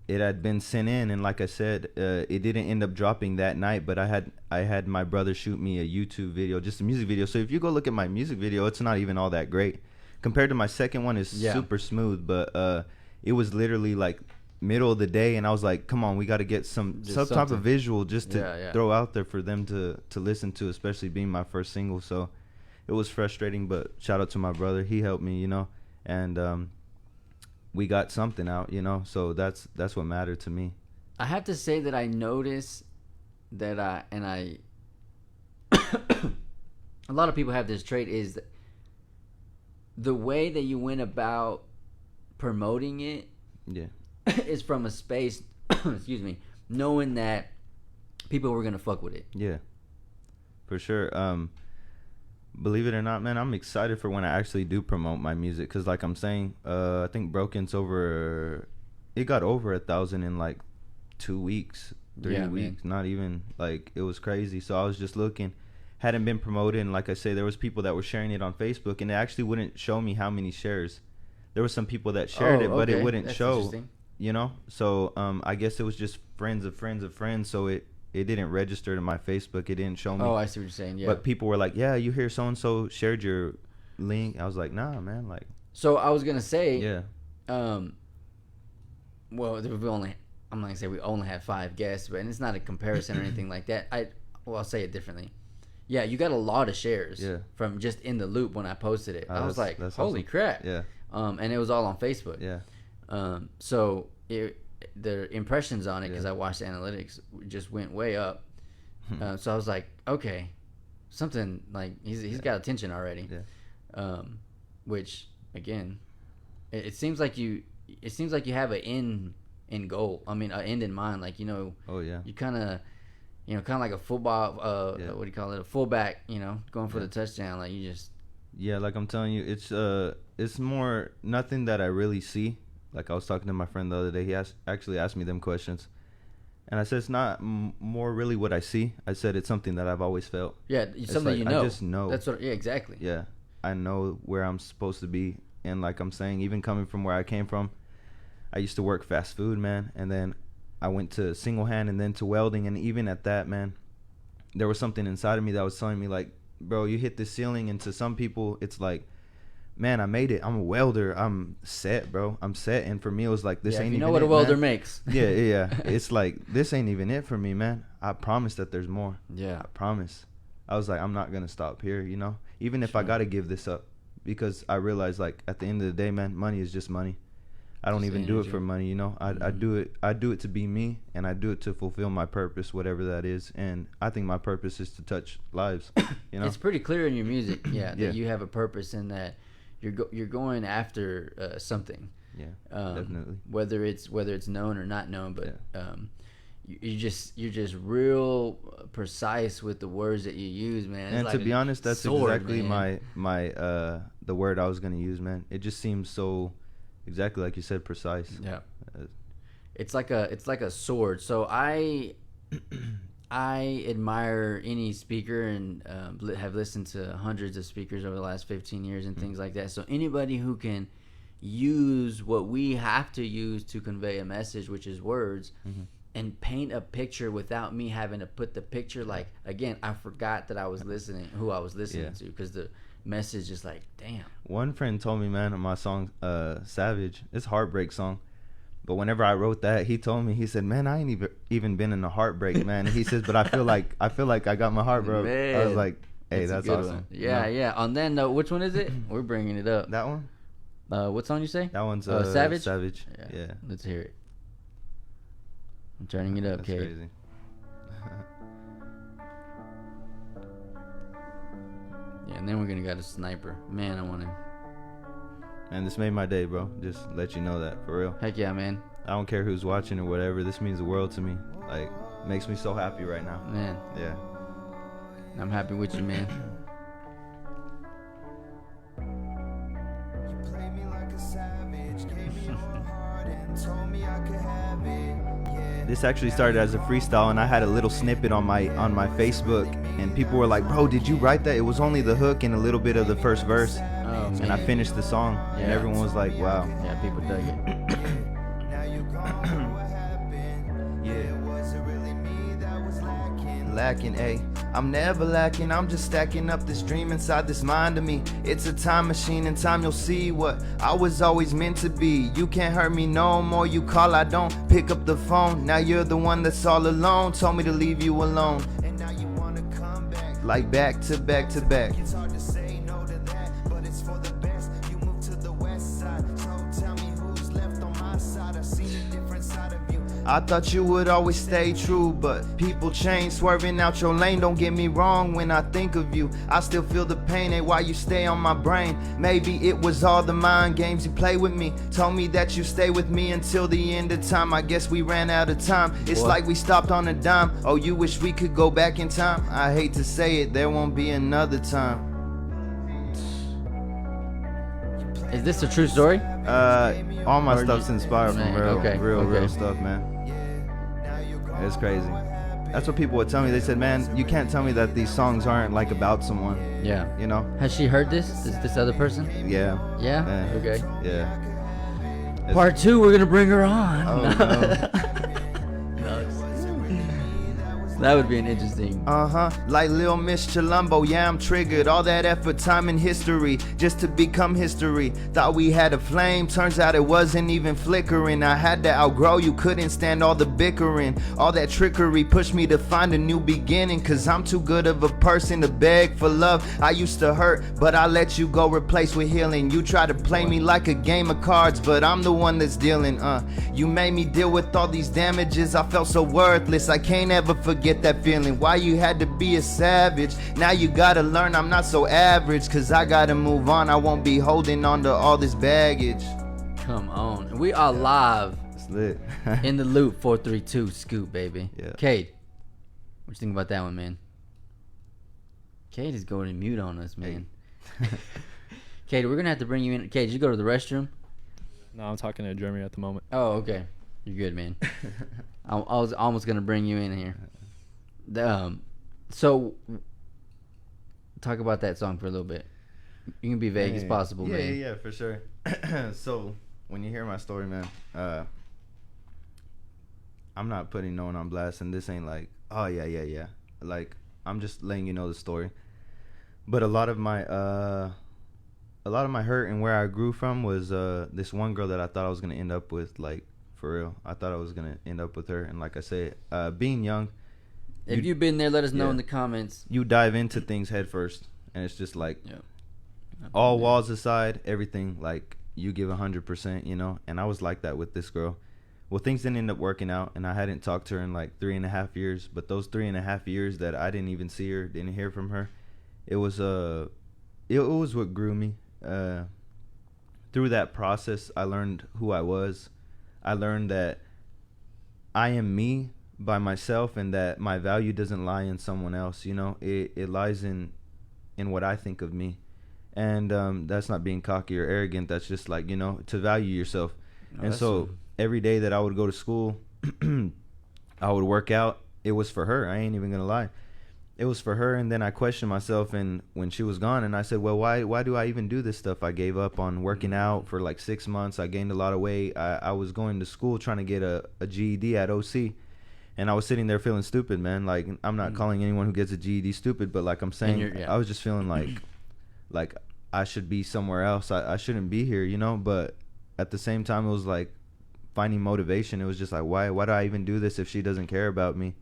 it had been sent in. And like I said, it didn't end up dropping that night. But I had my brother shoot me a YouTube video, just a music video. So if you go look at my music video, it's not even all that great compared to my second one. Is Yeah. super smooth, but it was literally like middle of the day, and I was like, come on, we got to get some type of visual just to throw out there for them to listen to, especially being my first single. So it was frustrating, but shout out to my brother. He helped me, you know, and we got something out, you know, so that's what mattered to me. I have to say that I noticed that a lot of people have this trait, is that the way that you went about promoting it is from a space, excuse me, knowing that people were gonna fuck with it. Yeah, for sure. Believe it or not, man, I'm excited for when I actually do promote my music, because like I'm saying, I think Broken's it got over 1,000 in like 2 weeks, 3 weeks, man. Not even, like, it was crazy. So I was just looking, hadn't been promoted, and like I say, there was people that were sharing it on Facebook, and it actually wouldn't show me how many shares. There were some people that shared it, but it wouldn't show, you know. So I guess it was just friends of friends of friends, so it didn't register to my Facebook. It didn't show me. Oh, I see what you're saying. Yeah. But people were like, "Yeah, you hear so and so shared your link." I was like, "Nah, man." Like. So I was gonna say. Yeah. Well, I'm not gonna say we only had 5 guests, but and it's not a comparison or anything like that. I'll say it differently. Yeah, you got a lot of shares. From just in the loop when I posted it. I was like, "Holy crap!" Yeah. And it was all on Facebook. Yeah. So the impressions on it, because I watched the analytics, just went way up. So I was like, okay, something like he's got attention already. Yeah. Which again, it seems like you have an end goal. I mean, an end in mind. Like, you know. Oh yeah. You kind of like a football. What do you call it? A fullback. You know, going for the touchdown. Like, you just. Yeah, like I'm telling you, it's more nothing that I really see. Like, I was talking to my friend the other day. He actually asked me them questions, and I said it's not more really what I see. I said it's something that I've always felt. Yeah, it's something like, you know. I just know. That's what. Yeah, exactly. Yeah, I know where I'm supposed to be, and like I'm saying, even coming from where I came from, I used to work fast food, man, and then I went to single hand and then to welding, and even at that, man, there was something inside of me that was telling me, like, bro, you hit the ceiling, and to some people, it's like, man, I made it. I'm a welder. I'm set, bro. I'm set. And for me, it was like, this ain't even it, you know what a welder makes. Yeah. It's like, this ain't even it for me, man. I promise that there's more. Yeah. I promise. I was like, I'm not going to stop here, you know? Even if I got to give this up. Because I realized, like, at the end of the day, man, money is just money. I don't even do it for money, you know? I do it to be me, and I do it to fulfill my purpose, whatever that is. And I think my purpose is to touch lives, you know? It's pretty clear in your music, that you have a purpose, and that you're going after something. Yeah, definitely. Whether it's known or not known, but you're just real precise with the words that you use, man. And to be honest, that's exactly my the word I was gonna use, man. It just seems so exactly like you said, precise. Yeah, it's like a sword. So I admire any speaker, and have listened to hundreds of speakers over the last 15 years and things like that. So anybody who can use what we have to use to convey a message, which is words, and paint a picture without me having to put the picture, like, again, I forgot that I was listening, who I was listening to, because the message is like, damn. One friend told me, man, on my song Savage, it's a heartbreak song. But whenever I wrote that, he told me, he said, man, I ain't even been in a heartbreak, man. And he says, but I feel like I got my heart broke. Man, I was like, hey, that's awesome. One. Yeah. On that note, which one is it? We're bringing it up. That one? What song you say? That one's Savage? Savage. Yeah. Let's hear it. I'm turning it up, Kate. That's crazy. Yeah, and then we're going to get a sniper. Man, I want to... Man, this made my day, bro. Just let you know that, for real. Heck yeah, man. I don't care who's watching or whatever. This means the world to me. Like, makes me so happy right now. Man. Yeah. I'm happy with you, man. You played me like a savage, gave me your heart and told me I could have it. Yeah. This actually started as a freestyle, and I had a little snippet on my Facebook, and people were like, bro, did you write that? It was only the hook and a little bit of the first verse. And I finished the song, and everyone was like, wow. Yeah, people dug it. Lacking, I'm never lacking, I'm just stacking up this dream inside this mind of me. It's a time machine, in time you'll see what I was always meant to be. You can't hurt me no more, you call, I don't pick up the phone. Now you're the one that's all alone, told me to leave you alone. And now you wanna come back, like back to back to back. It's hard to say no to that, but it's for the best. You moved to the west side, so tell me who's left on my side. I've seen a different side of you. I thought you would always stay true, but people change, swerving out your lane. Don't get me wrong, when I think of you, I still feel the pain, and why you stay on my brain. Maybe it was all the mind games you play with me. Told me that you stay with me until the end of time. I guess we ran out of time. It's like we stopped on a dime. Oh, you wish we could go back in time? I hate to say it, there won't be another time. Is this a true story? All my Or stuff's you- inspired from Man, real stuff, man. It's crazy. That's what people would tell me. They said, man, you can't tell me that these songs aren't like about someone, Yeah. you know? Has she heard this? This other person? Yeah. Yeah? Yeah. Okay. Yeah. It's- Part 2, we're gonna bring her on. Oh, no. That would be an interesting. Like Lil Miss Chilumbo, yeah, I'm triggered. All that effort, time and history, just to become history. Thought we had a flame, turns out it wasn't even flickering. I had to outgrow you, couldn't stand all the bickering. All that trickery pushed me to find a new beginning. Cause I'm too good of a person to beg for love. I used to hurt, but I let you go, replace with healing. You try to play me like a game of cards, but I'm the one that's dealing. You made me deal with all these damages. I felt so worthless, I can't ever forget that feeling. Why you had to be a savage? Now you gotta learn I'm not so average. Cause I gotta move on, I won't be holding on to all this baggage. Come on. We are live It's lit. in the Loop 432 Scoop, baby. Yeah. Cade, what you think about that one, man? Cade is going to mute on us, man. Cade, we're gonna have to bring you in. Cade, did you go to the restroom? No, I'm talking to Jeremy at the moment. Oh, okay. You're good, man. I was almost gonna bring you in here. So talk about that song for a little bit. You can be vague as possible, man. Yeah, for sure. So when you hear my story, man, I'm not putting no one on blast, and this ain't like, oh yeah. Like, I'm just letting you know the story. But a lot of my hurt and where I grew from was this one girl that I thought I was gonna end up with, like, for real. I thought I was gonna end up with her, and like I said, being young, If you've been there, let us know Yeah. in the comments. you dive into things head first, and it's just like, Yeah. all walls aside, everything, like, you give 100%, you know. And I was like that with this girl. Well, things didn't end up working out, and I hadn't talked to her in like 3.5 years. But those 3.5 years that I didn't even see her, didn't hear from her, it was what grew me. Through that process, I learned who I was. I learned that I am me by myself, and that my value doesn't lie in someone else, you know. It lies in what I think of me. And that's not being cocky or arrogant. That's just like, you know, to value yourself. And so every day that I would go to school, I would work out. It was for her. I ain't even gonna lie. It was for her. And then I questioned myself, and when she was gone, and I said, well, why do I even do this stuff? I gave up on working out for like 6 months. I gained a lot of weight. I was going to school trying to get a GED at OC. And I was sitting there feeling stupid, man. Like, I'm not calling anyone who gets a GED stupid, but like I'm saying, I was just feeling like I should be somewhere else. I shouldn't be here, you know. But at the same time, it was like finding motivation. It was just like, why do I even do this if she doesn't care about me?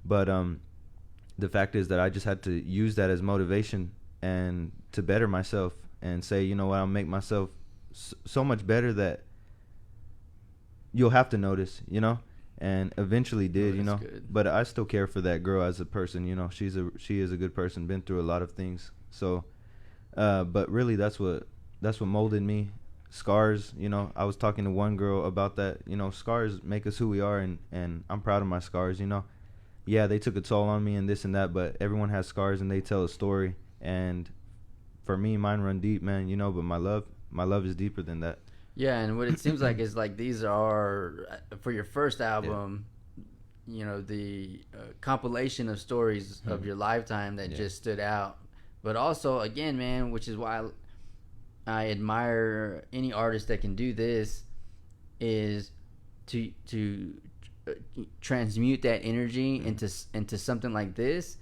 But the fact is that I just had to use that as motivation and to better myself and say, you know what, I'll make myself so much better that you'll have to notice, you know. And eventually did, you know. Good. But I still care for that girl as a person, you know. She is a good person, been through a lot of things. So but really that's what molded me. Scars, you know. I was talking to one girl about that, you know. Scars make us who we are, and I'm proud of my scars, you know. Yeah, they took a toll on me and this and that, but everyone has scars and they tell a story. And for me, mine run deep, man, you know. But my love is deeper than that. Yeah, and what it seems like is like these are, for your first album, you know, the compilation of stories of your lifetime that just stood out. But also, again, man, which is why I admire any artist that can do this, is to transmute that energy into something like this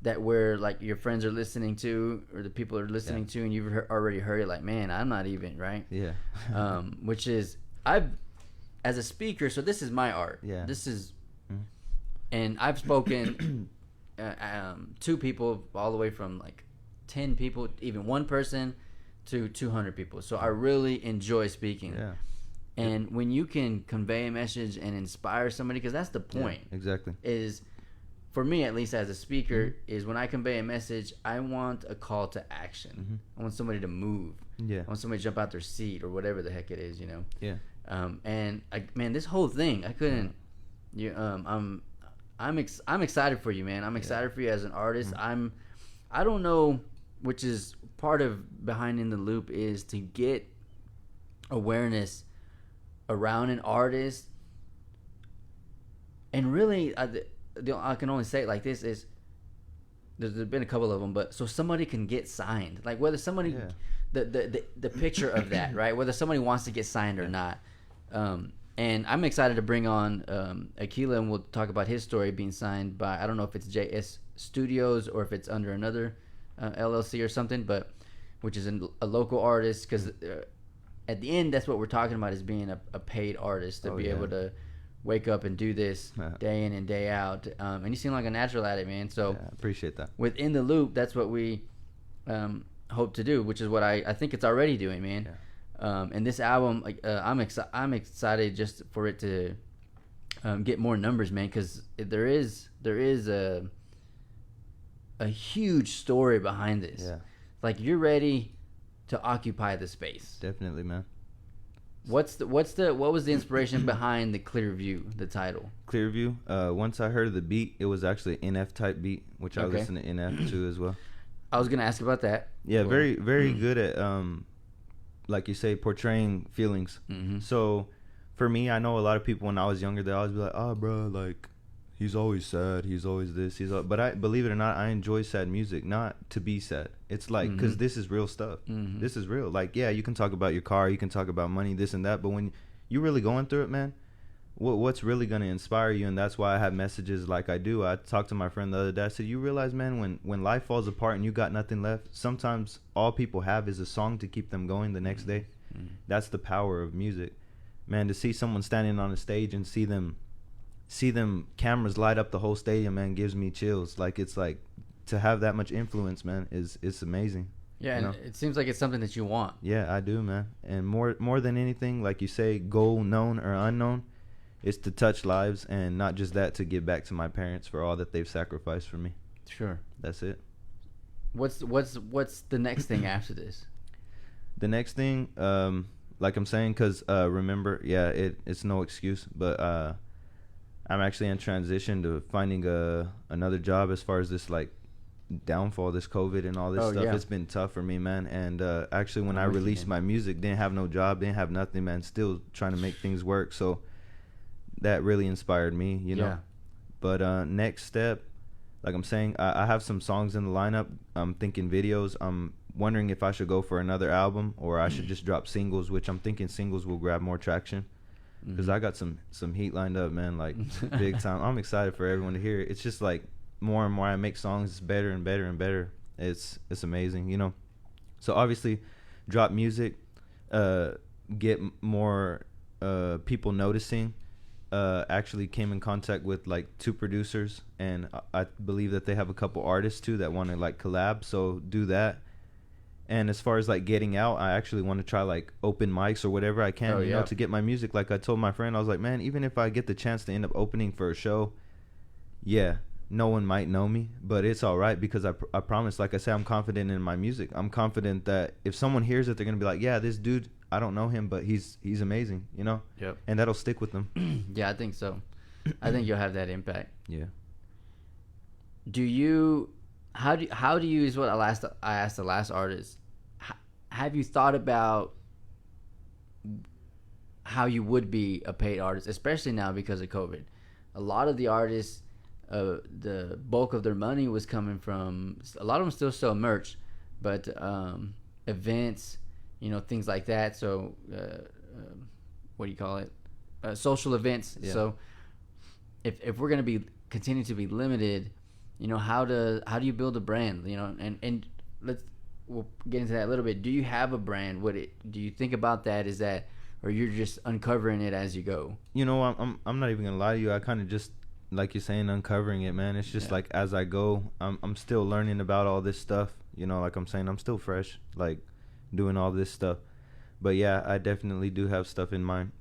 that where like your friends are listening to or the people are listening to, and you've already heard it, like, man, I'm not even right. Yeah. Which is as a speaker, so this is my art. Yeah. This is, and I've spoken to people all the way from like 10 people, even one person, to 200 people. So I really enjoy speaking. Yeah. And when you can convey a message and inspire somebody, because that's the point. Yeah, exactly. Is, for me at least as a speaker, is when I convey a message, I want a call to action. I want somebody to move. Yeah. I want somebody to jump out their seat or whatever the heck it is, you know. Yeah. And man, this whole thing, I couldn't. I'm excited for you, man. I'm excited for you as an artist. I don't know, which is part of behind In the Loop, is to get awareness around an artist. And really, I can only say it like this, is there's been a couple of them, but so somebody can get signed, like whether somebody the picture of that, right, whether somebody wants to get signed or not. And I'm excited to bring on Aquila, and we'll talk about his story being signed by, I don't know if it's JS Studios or if it's under another LLC or something, but which is a local artist, because at the end, that's what we're talking about, is being a paid artist, to be able to wake up and do this day in and day out. And you seem like a natural at it, man. So I appreciate that. Within the Loop, that's what we hope to do, which is what I think it's already doing, man. And this album, like, I'm excited just for it to get more numbers, man, because there is a huge story behind this. Yeah. Like, you're ready to occupy the space. Definitely, man. What was the inspiration behind the Clearview, the title? Clearview. Once I heard the beat, it was actually an NF type beat, which I listen to NF too as well. I was gonna ask about that. Yeah, very good at like you say, portraying feelings. So for me, I know a lot of people when I was younger, they always be like, "Oh, bro, like he's always sad. He's always this. But I believe it or not, I enjoy sad music, not to be sad. It's like, because this is real stuff. This is real. Like, yeah, you can talk about your car, you can talk about money, this and that, but when you're really going through it, man, what's really going to inspire you? And that's why I have messages like I do. I talked to my friend the other day. I said, you realize, man, when life falls apart and you got nothing left, sometimes all people have is a song to keep them going the next day. That's the power of music, man. To see someone standing on a stage and see them cameras light up the whole stadium, man, gives me chills. Like, it's like, to have that much influence, man, it's amazing. Yeah, and it seems like it's something that you want. Yeah, I do, man. And more than anything, like you say, goal known or unknown, is to touch lives, and not just that, to give back to my parents for all that they've sacrificed for me. Sure. That's it. What's the next thing after this? The next thing, like I'm saying, because remember, it's no excuse, but I'm actually in transition to finding another job as far as this, like, downfall, this COVID and all this stuff. It's been tough for me, man. And actually, when I released my music, didn't have no job, didn't have nothing, man, still trying to make things work. So that really inspired me, you know. But next step, like I'm saying, I have some songs in the lineup. I'm thinking videos. I'm wondering if I should go for another album or I should just drop singles, which I'm thinking singles will grab more traction. Because I got some heat lined up, man, like big time. I'm excited for everyone to hear it. It's just like more and more I make songs, it's better and better and better. It's amazing, you know. So obviously, drop music, get more people noticing. Actually came in contact with like 2 producers, and I believe that they have a couple artists too that want to like collab. So do that. And as far as like getting out, I actually want to try like open mics or whatever I can, you know, to get my music. Like I told my friend, I was like, man, even if I get the chance to end up opening for a show, no one might know me, but it's all right, because I promise, like I say, I'm confident in my music. I'm confident that if someone hears it, they're going to be like, yeah, this dude, I don't know him, but he's amazing, you know? Yep. And that'll stick with them. Yeah, I think so. I think you'll have that impact. Yeah. How do you is what I asked the last artist. Have you thought about how you would be a paid artist, especially now because of COVID? A lot of the artists, the bulk of their money was coming from, a lot of them still sell merch, but events, you know, things like that. So what do you call it? Social events. Yeah. So if we're going to continue to be limited, you know, how do you build a brand, you know, and we'll get into that a little bit. Do you have a brand? Do you think about that? Is that, or you're just uncovering it as you go? You know, I'm not even gonna lie to you. I kind of just, like you're saying, uncovering it, man. It's just like as I go, I'm still learning about all this stuff. You know, like I'm saying, I'm still fresh, like doing all this stuff. But yeah, I definitely do have stuff in mind.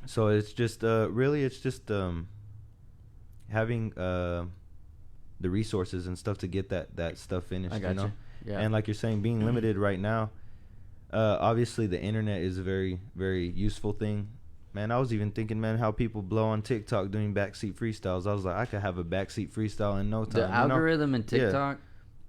So it's just really, it's just having the resources and stuff to get that stuff finished. I got you know, Yeah. and like you're saying, being limited right now. Obviously, the internet is a very, very useful thing. Man, I was even thinking, man, how people blow on TikTok doing backseat freestyles. I was like, I could have a backseat freestyle in no time. The algorithm in TikTok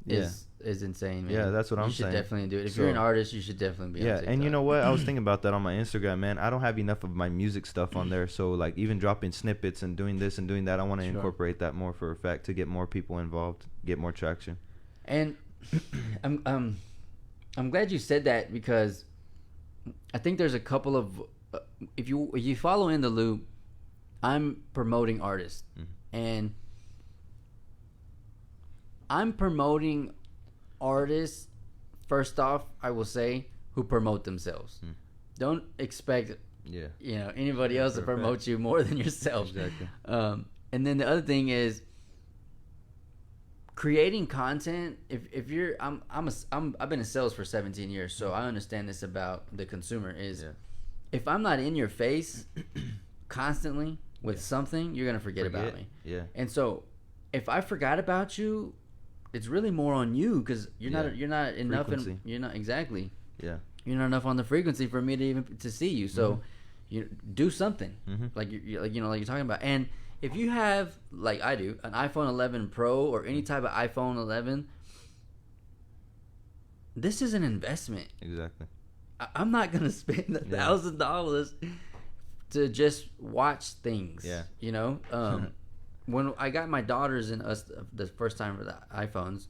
Yeah. is insane, man. Yeah, that's what I'm You should saying. definitely do it. If So- you're an artist, you should definitely be on TikTok. And you know what? I was thinking about that on my Instagram, man. I don't have enough of my music stuff on there. So, like, even dropping snippets and doing this and doing that, I want to Sure. incorporate that more for a fact to get more people involved, get more traction. And I'm glad you said that, because I think there's a couple of if you follow In the Loop, I'm promoting artists, and I'm promoting artists. First off, I will say, who promote themselves. Don't expect Yeah. anybody else to for a promote you more than yourself. Exactly. And then the other thing is creating content. If you're I've been in sales for 17 years, so I understand this about the consumer is if I'm not in your face constantly with something, you're gonna forget about me. Yeah. And so if I forgot about you, it's really more on you, because you're not enough Frequency. you're not exactly Yeah. you're not enough on the frequency for me to even to see you. So you do something like like you're talking about. And if you have, like I do, an iPhone 11 Pro or any type of iPhone 11, this is an investment. Exactly. I'm not gonna spend $1,000 to just watch things. Yeah. When I got my daughters and us the first time for the iPhones,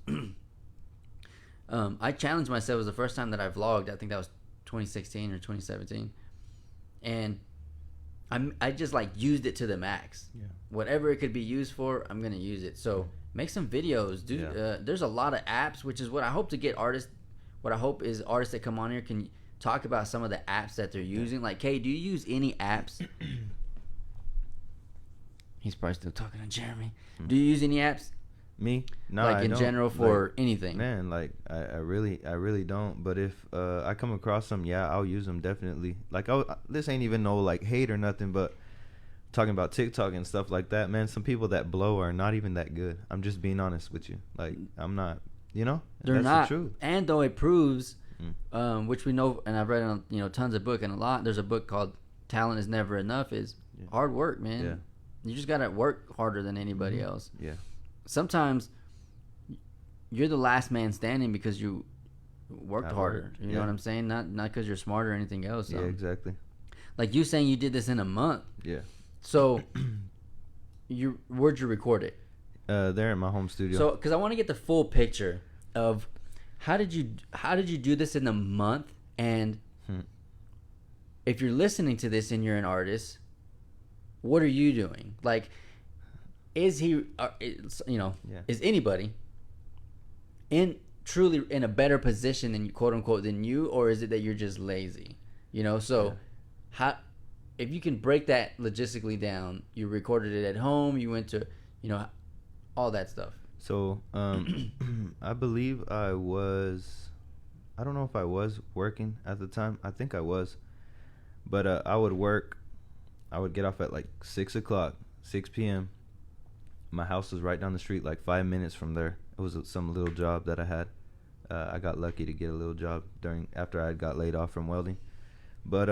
I challenged myself. It was the first time that I vlogged. I think that was 2016 or 2017, and I just like used it to the max. Yeah. Whatever it could be used for, I'm gonna use it. So make some videos, dude. Yeah. There's a lot of apps, which is what I hope to get artists. What I hope is artists that come on here can talk about some of the apps that they're using. Like, Kay, do you use any apps? He's probably still talking to Jeremy. Do you use any apps? Me? No, Like I in don't. general for Like, anything? Man, like I really don't. But if I come across them, yeah, I'll use them definitely. Like this ain't even no like hate or nothing, but talking about TikTok and stuff like that, man. Some people that blow are not even that good. I'm just being honest with you. Like I'm not. They're that's not. the truth. And though it proves, which we know, and I've read on tons of books, and a lot. There's a book called "Talent Is Never Enough." Is hard work, man. Yeah. You just gotta work harder than anybody else. Yeah. Sometimes you're the last man standing because you worked Hard harder. work, You know yeah. what I'm saying? Not because you're smarter or anything else. Yeah, exactly. Like you saying you did this in a month. Yeah. So where'd you record it? They're in my home studio. So, because I want to get the full picture of how did you do this in a month, and if you're listening to this and you're an artist, what are you doing? Like, is anybody truly in a better position than you, quote unquote, than you, or is it that you're just lazy? How, if you can break that logistically down, you recorded it at home, you went to, all that stuff. So, I believe I don't know if I was working at the time. I think I was. But I would get off at like 6 p.m. My house was right down the street, like 5 minutes from there. It was some little job that I had. I got lucky to get a little job after I got laid off from welding. But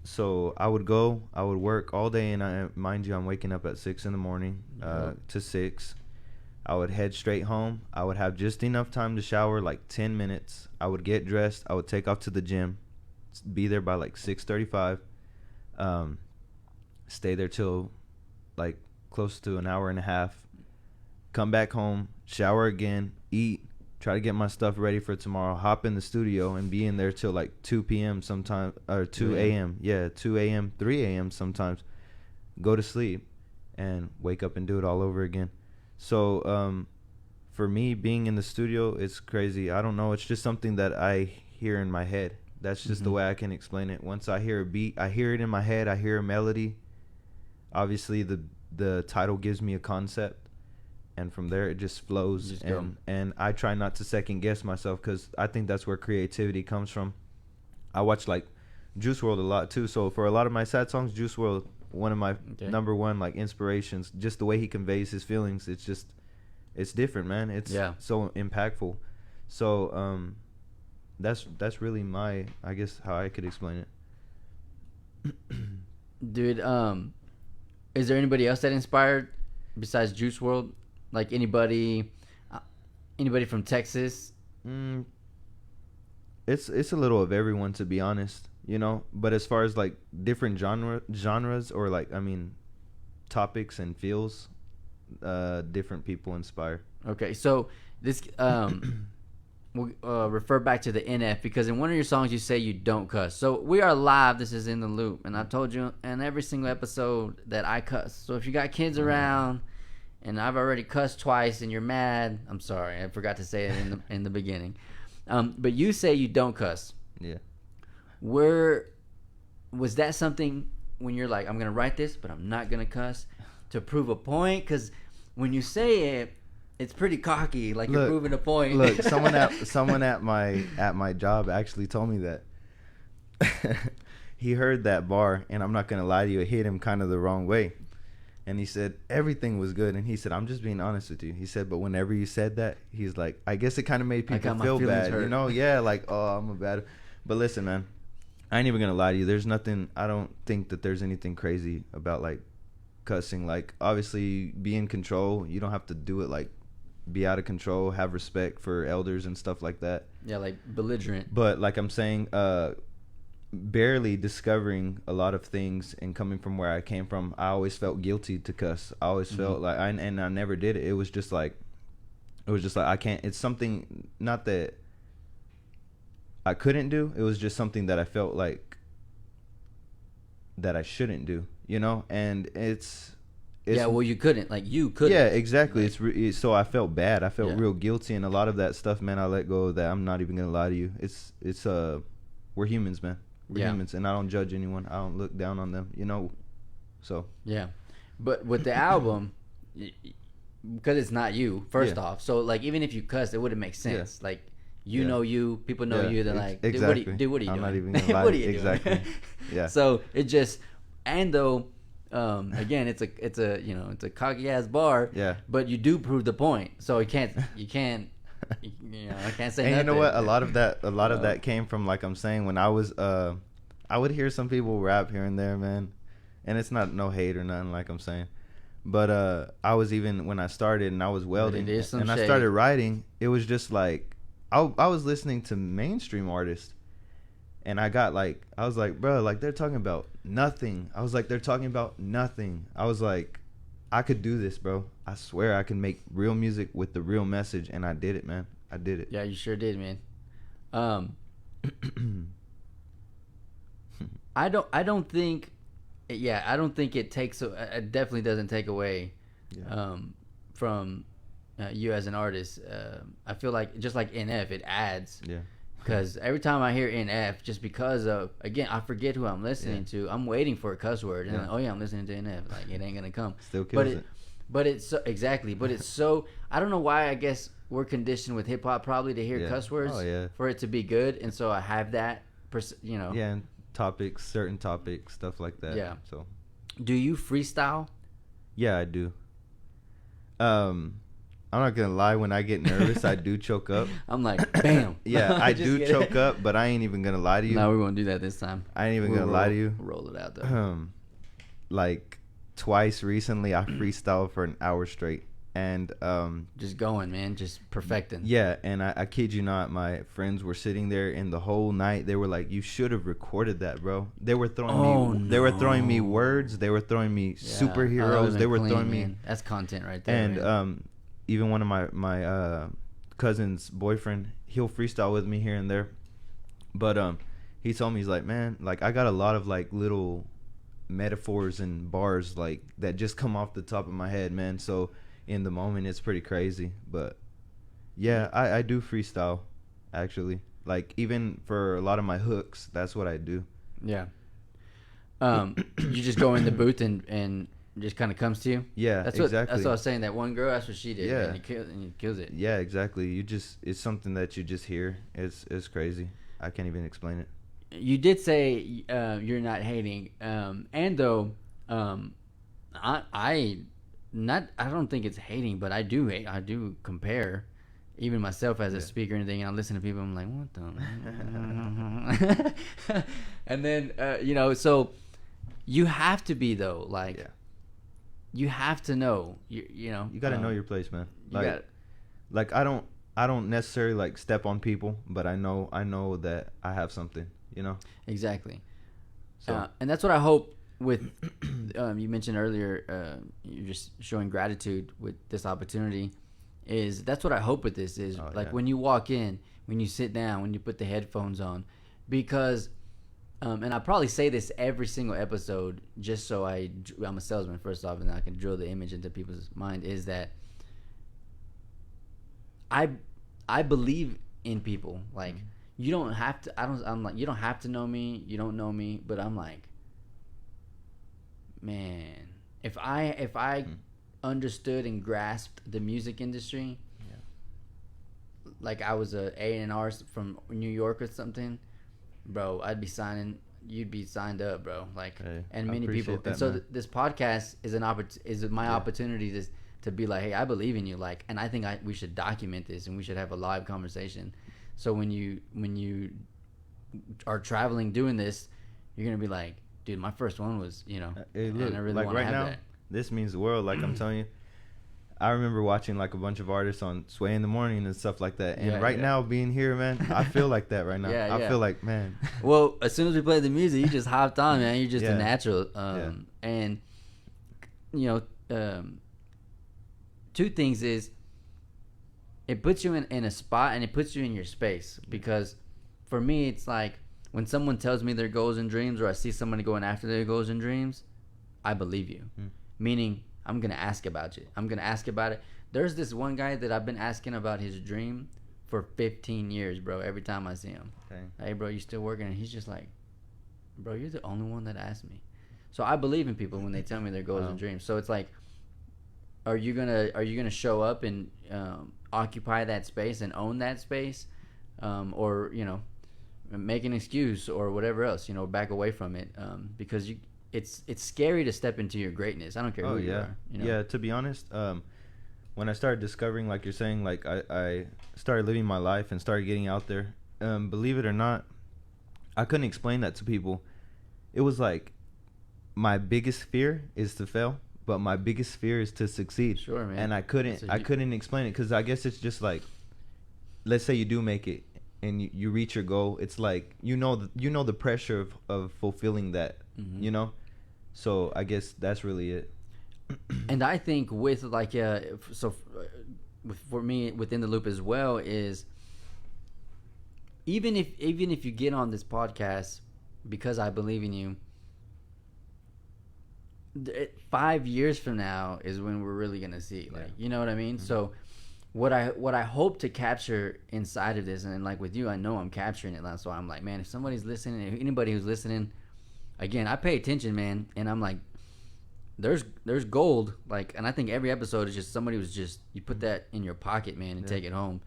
so I would work all day, and mind you, I'm waking up at 6 in the morning to 6. I would head straight home. I would have just enough time to shower, like 10 minutes. I would get dressed. I would take off to the gym, be there by like 6:35. Stay there till like close to an hour and a half. Come back home, shower again, eat, try to get my stuff ready for tomorrow, hop in the studio and be in there till like 2 p.m. sometime, or 2 a.m. Yeah, 2 a.m., 3 a.m. sometimes. Go to sleep and wake up and do it all over again. So for me, being in the studio, it's crazy. I don't know. It's just something that I hear in my head. That's just the way I can explain it. Once I hear a beat, I hear it in my head. I hear a melody. Obviously, the title gives me a concept, and from there it just flows. And I try not to second guess myself, because I think that's where creativity comes from. I watch like Juice WRLD a lot too. So for a lot of my sad songs, Juice WRLD, one of my number one like inspirations. Just the way he conveys his feelings, it's different, man. It's so impactful. So that's really my, I guess, how I could explain it. Dude, is there anybody else that inspired besides Juice WRLD? Like anybody from Texas? It's a little of everyone, to be honest, you know. But as far as like different genres, or like, I mean, topics and feels, different people inspire. Okay, so this we'll refer back to the NF, because in one of your songs you say you don't cuss. So we are live. This is In the Loop, and I told you in every single episode that I cuss. So if you got kids around, and I've already cussed twice, and you're mad, I'm sorry. I forgot to say it in the beginning. But you say you don't cuss. Yeah. Where was that something when you're like, I'm gonna write this, but I'm not gonna cuss, to prove a point? Because when you say it, it's pretty cocky, like you're proving a point. Look, someone at my job actually told me that. He heard that bar, and I'm not gonna lie to you, it hit him kind of the wrong way. And he said everything was good, and he said, I'm just being honest with you. He said, but whenever you said that, he's like, I guess it kind of made people feel bad, hurt. You know? Yeah, like, oh, I'm a bad. But listen, man, I ain't even gonna lie to you. There's nothing. I don't think that there's anything crazy about like cussing. Like, obviously, be in control. You don't have to do it like be out of control. Have respect for elders and stuff like that. Yeah, like belligerent. But like I'm saying, barely discovering a lot of things, and coming from where I came from, I always felt guilty to cuss. I always felt like I never did it. It was just like I can't. It's something, not that I couldn't do. It was just something that I felt like that I shouldn't do, you know. And it's yeah, well, you couldn't. Yeah, exactly. Like, so I felt bad. I felt real guilty, and a lot of that stuff, man, I let go of that. I'm not even gonna lie to you. It's we're humans, man. We're humans, and I don't judge anyone. I don't look down on them, you know. So yeah, but with the album, because it's not you, first off. So like, even if you cuss, it wouldn't make sense. Like, you know, people know you. They're like, exactly. Dude, what are you I'm doing? not even gonna lie. What are you exactly. doing? Yeah. So it just, and though, again, it's a cocky ass bar. Yeah. But you do prove the point. So you can't. You know, I can't say and nothing. You know what? A lot of that came from, like I'm saying, when I was I would hear some people rap here and there, man, and it's not no hate or nothing, like I'm saying, but I was, even when I started and I was welding and I started writing, it was just like I was listening to mainstream artists, and I was like, bro, like they're talking about nothing. I was like, they're talking about nothing. I was like, I could do this, bro. I swear I can make real music with the real message, and I did it, man. I did it. Yeah, you sure did, man. I don't think it takes. It definitely doesn't take away from you as an artist. I feel like, just like NF, it adds. Yeah. Because every time I hear NF, just because of, again, I forget who I'm listening to. I'm waiting for a cuss word, and like, I'm listening to NF. Like, it ain't gonna come. Still kills it. But it's so, exactly. But it's so, I don't know why. I guess we're conditioned with hip hop probably to hear cuss words for it to be good, and so I have that. You know. Yeah, and certain topics, stuff like that. Yeah. So, do you freestyle? Yeah, I do. I'm not gonna lie, when I get nervous, I do choke up. I'm like, bam. Yeah, I do choke up, but I ain't even gonna lie to you. No, we won't do that this time. I ain't even gonna lie to you. Roll it out though. Like twice recently, I freestyled for an hour straight, and just going, man, just perfecting. Yeah, and I kid you not, my friends were sitting there, and the whole night they were like, "You should have recorded that, bro." They were throwing they were throwing me words. They were throwing me superheroes. They were throwing me. That's content right there. And man. Even one of my cousin's boyfriend, he'll freestyle with me here and there, but he told me, he's like, man, like I got a lot of like little metaphors and bars like that just come off the top of my head, man. So in the moment. It's pretty crazy, but yeah, I do freestyle actually. Like even for a lot of my hooks, that's what I do. Yeah. You just go in the booth and just kind of comes to you. Yeah, That's exactly. That's what I was saying. That one girl, that's what she did. Yeah. And he kills it. Yeah, exactly. It's something that you just hear. It's crazy. I can't even explain it. You did say you're not hating, and though I don't think it's hating, but I do hate. I do compare, even myself as a speaker and anything. And I listen to people. I'm like, what the? And then so you have to be though, like, you have to know. You got to know your place, man. You Like I don't necessarily like step on people, but I know that I have something. Exactly. So And that's what I hope with. You mentioned earlier, you're just showing gratitude with this opportunity. That's what I hope with this is when you walk in, when you sit down, when you put the headphones on, because, and I probably say this every single episode, just so I'm a salesman first off, and I can drill the image into people's mind, is that I believe in people. Like, you don't have to. I'm like, you don't have to know me. You don't know me, but I'm like, man, if I understood and grasped the music industry, like I was a A&R from New York or something, bro, you'd be signed up, bro. Like, and many people. And so this podcast is my opportunity to be like, hey, I believe in you, like, and I think we should document this and we should have a live conversation. So when you are traveling doing this, you're gonna be like, dude, my first one was, hey, look, and I really like want to right have now, that. this means the world. Like I'm telling you, I remember watching like a bunch of artists on Sway in the Morning and stuff like that. And now being here, man, I feel like that right now. I feel like, man. Well, as soon as we played the music, you just hopped on, man. You're just a natural. And two things is, it puts you in a spot and it puts you in your space, because for me it's like when someone tells me their goals and dreams, or I see somebody going after their goals and dreams, I believe you. Meaning I'm gonna ask about you. I'm gonna ask about it. There's this one guy that I've been asking about his dream for 15 years, bro. Every time I see him, hey bro, you still working? And he's just like, bro, you're the only one that asked me. So I believe in people when they tell me their goals and dreams. So it's like, are you gonna show up and occupy that space and own that space, or make an excuse or whatever else, back away from it, because it's scary to step into your greatness. I don't care who you are. Yeah, to be honest, when I started discovering, like you're saying, like I started living my life and started getting out there, believe it or not, I couldn't explain that to people. It was like, my biggest fear is to fail, but my biggest fear is to succeed. Sure, man. And I couldn't explain it, because I guess it's just like, let's say you do make it and you reach your goal. It's like, the pressure of fulfilling that, So I guess that's really it. And I think with like for me within the loop as well is, even if you get on this podcast because I believe in you, 5 years from now is when we're really gonna see, like, you know what I mean? So what I hope to capture inside of this, and like with you, I know I'm capturing it now. So I'm like, man, if somebody's listening, if anybody who's listening, again, I pay attention, man, and I'm like, there's gold, like, and I think every episode is just somebody was just, you put that in your pocket, man, and take it home.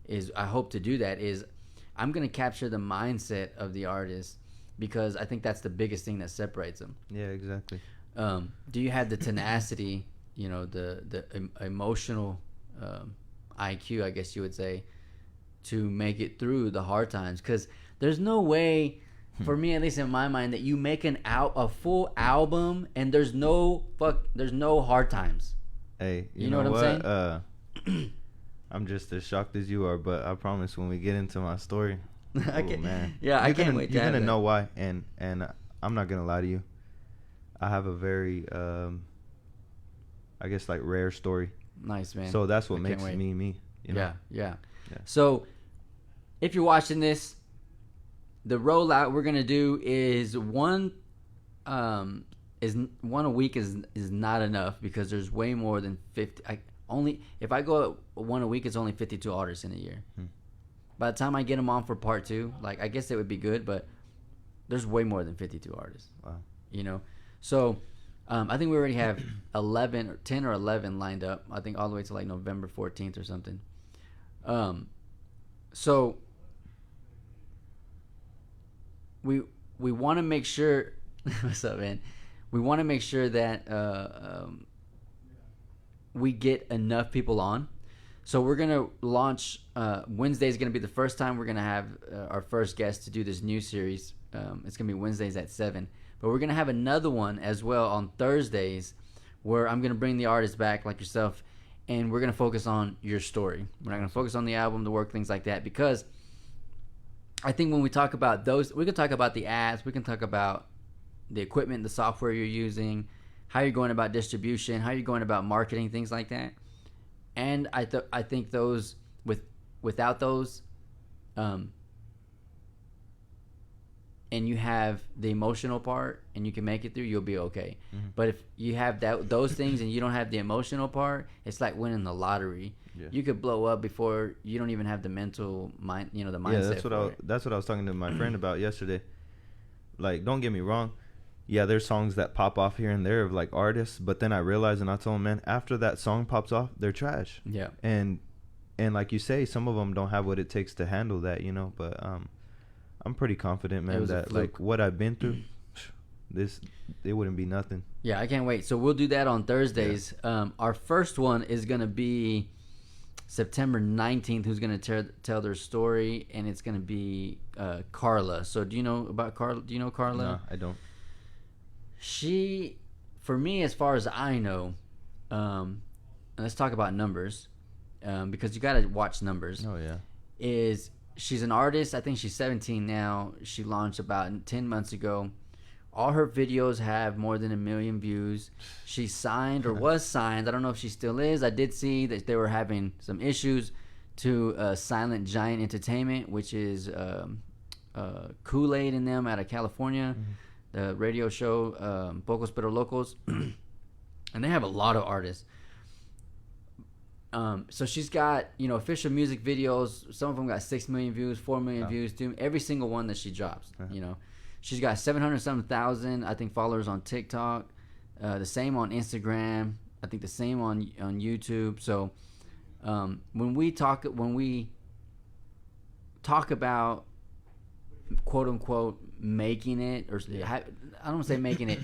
Is I hope to do that is I'm gonna capture the mindset of the artist, because I think that's the biggest thing that separates them. Yeah, exactly. Do you have the tenacity, the emotional IQ, I guess you would say, to make it through the hard times? Because there's no way, for me at least in my mind, that you make a full album and there's no hard times. Hey, you know what I'm saying? I'm just as shocked as you are, but I promise when we get into my story, I can't wait. You're You're gonna know why, and I'm not gonna lie to you. I have a very, I guess, like, rare story. Nice, man. So that's what makes me me. Yeah. So if you're watching this, the rollout we're gonna do is one a week is not enough, because there's way more than 50. only if I go one a week, it's only 52 artists in a year. By the time I get them on for part 2, like I guess it would be good, but there's way more than 52 artists. Wow. You know, so I think we already have 11 or 10 or 11 lined up. I think all the way to like November 14th or something. So we want to make sure. What's up, man? We want to make sure that we get enough people on. So we're gonna launch. Wednesday is gonna be the first time we're gonna have our first guest to do this new series. It's gonna be Wednesdays at 7. But we're gonna have another one as well on Thursdays, where I'm gonna bring the artist back like yourself, and we're gonna focus on your story. We're not gonna focus on the album, the work, things like that, because I think when we talk about those, we can talk about the ads, we can talk about the equipment, the software you're using, how you're going about distribution, how you're going about marketing, things like that. And I think those without those, and you have the emotional part and you can make it through, you'll be okay. But if you have those things and you don't have the emotional part, it's like winning the lottery. Yeah. You could blow up before you don't even have the mental mind, the mindset. Yeah, that's what I was talking to my friend about yesterday. Like, don't get me wrong. Yeah, there's songs that pop off here and there of like artists, but then I realized, and I told him, man, after that song pops off, they're trash. Yeah. And like you say, some of them don't have what it takes to handle that, but I'm pretty confident, man, that like what I've been through, it wouldn't be nothing. Yeah, I can't wait. So we'll do that on Thursdays. Yeah. Our first one is going to be September 19th, who's going to tell their story, and it's going to be Carla. So do you know about Carla? Do you know Carla? No, I don't. She, for me, as far as I know, and let's talk about numbers, because you got to watch numbers. Oh, yeah. She's an artist. I think she's 17 now. She launched about 10 months ago. All her videos have more than 1 million views. She's signed or was signed. I don't know if she still is. I did see that they were having some issues to Silent Giant Entertainment, which is Kool-Aid in them out of California. The radio show, Pocos Pero Locos. And they have a lot of artists. So she's got, official music videos. Some of them got 6 million views, 4 million views, every single one that she drops, She's got 700,000, I think, followers on TikTok. The same on Instagram. I think the same on YouTube. So when we talk about quote unquote making it, or I don't want to say making it,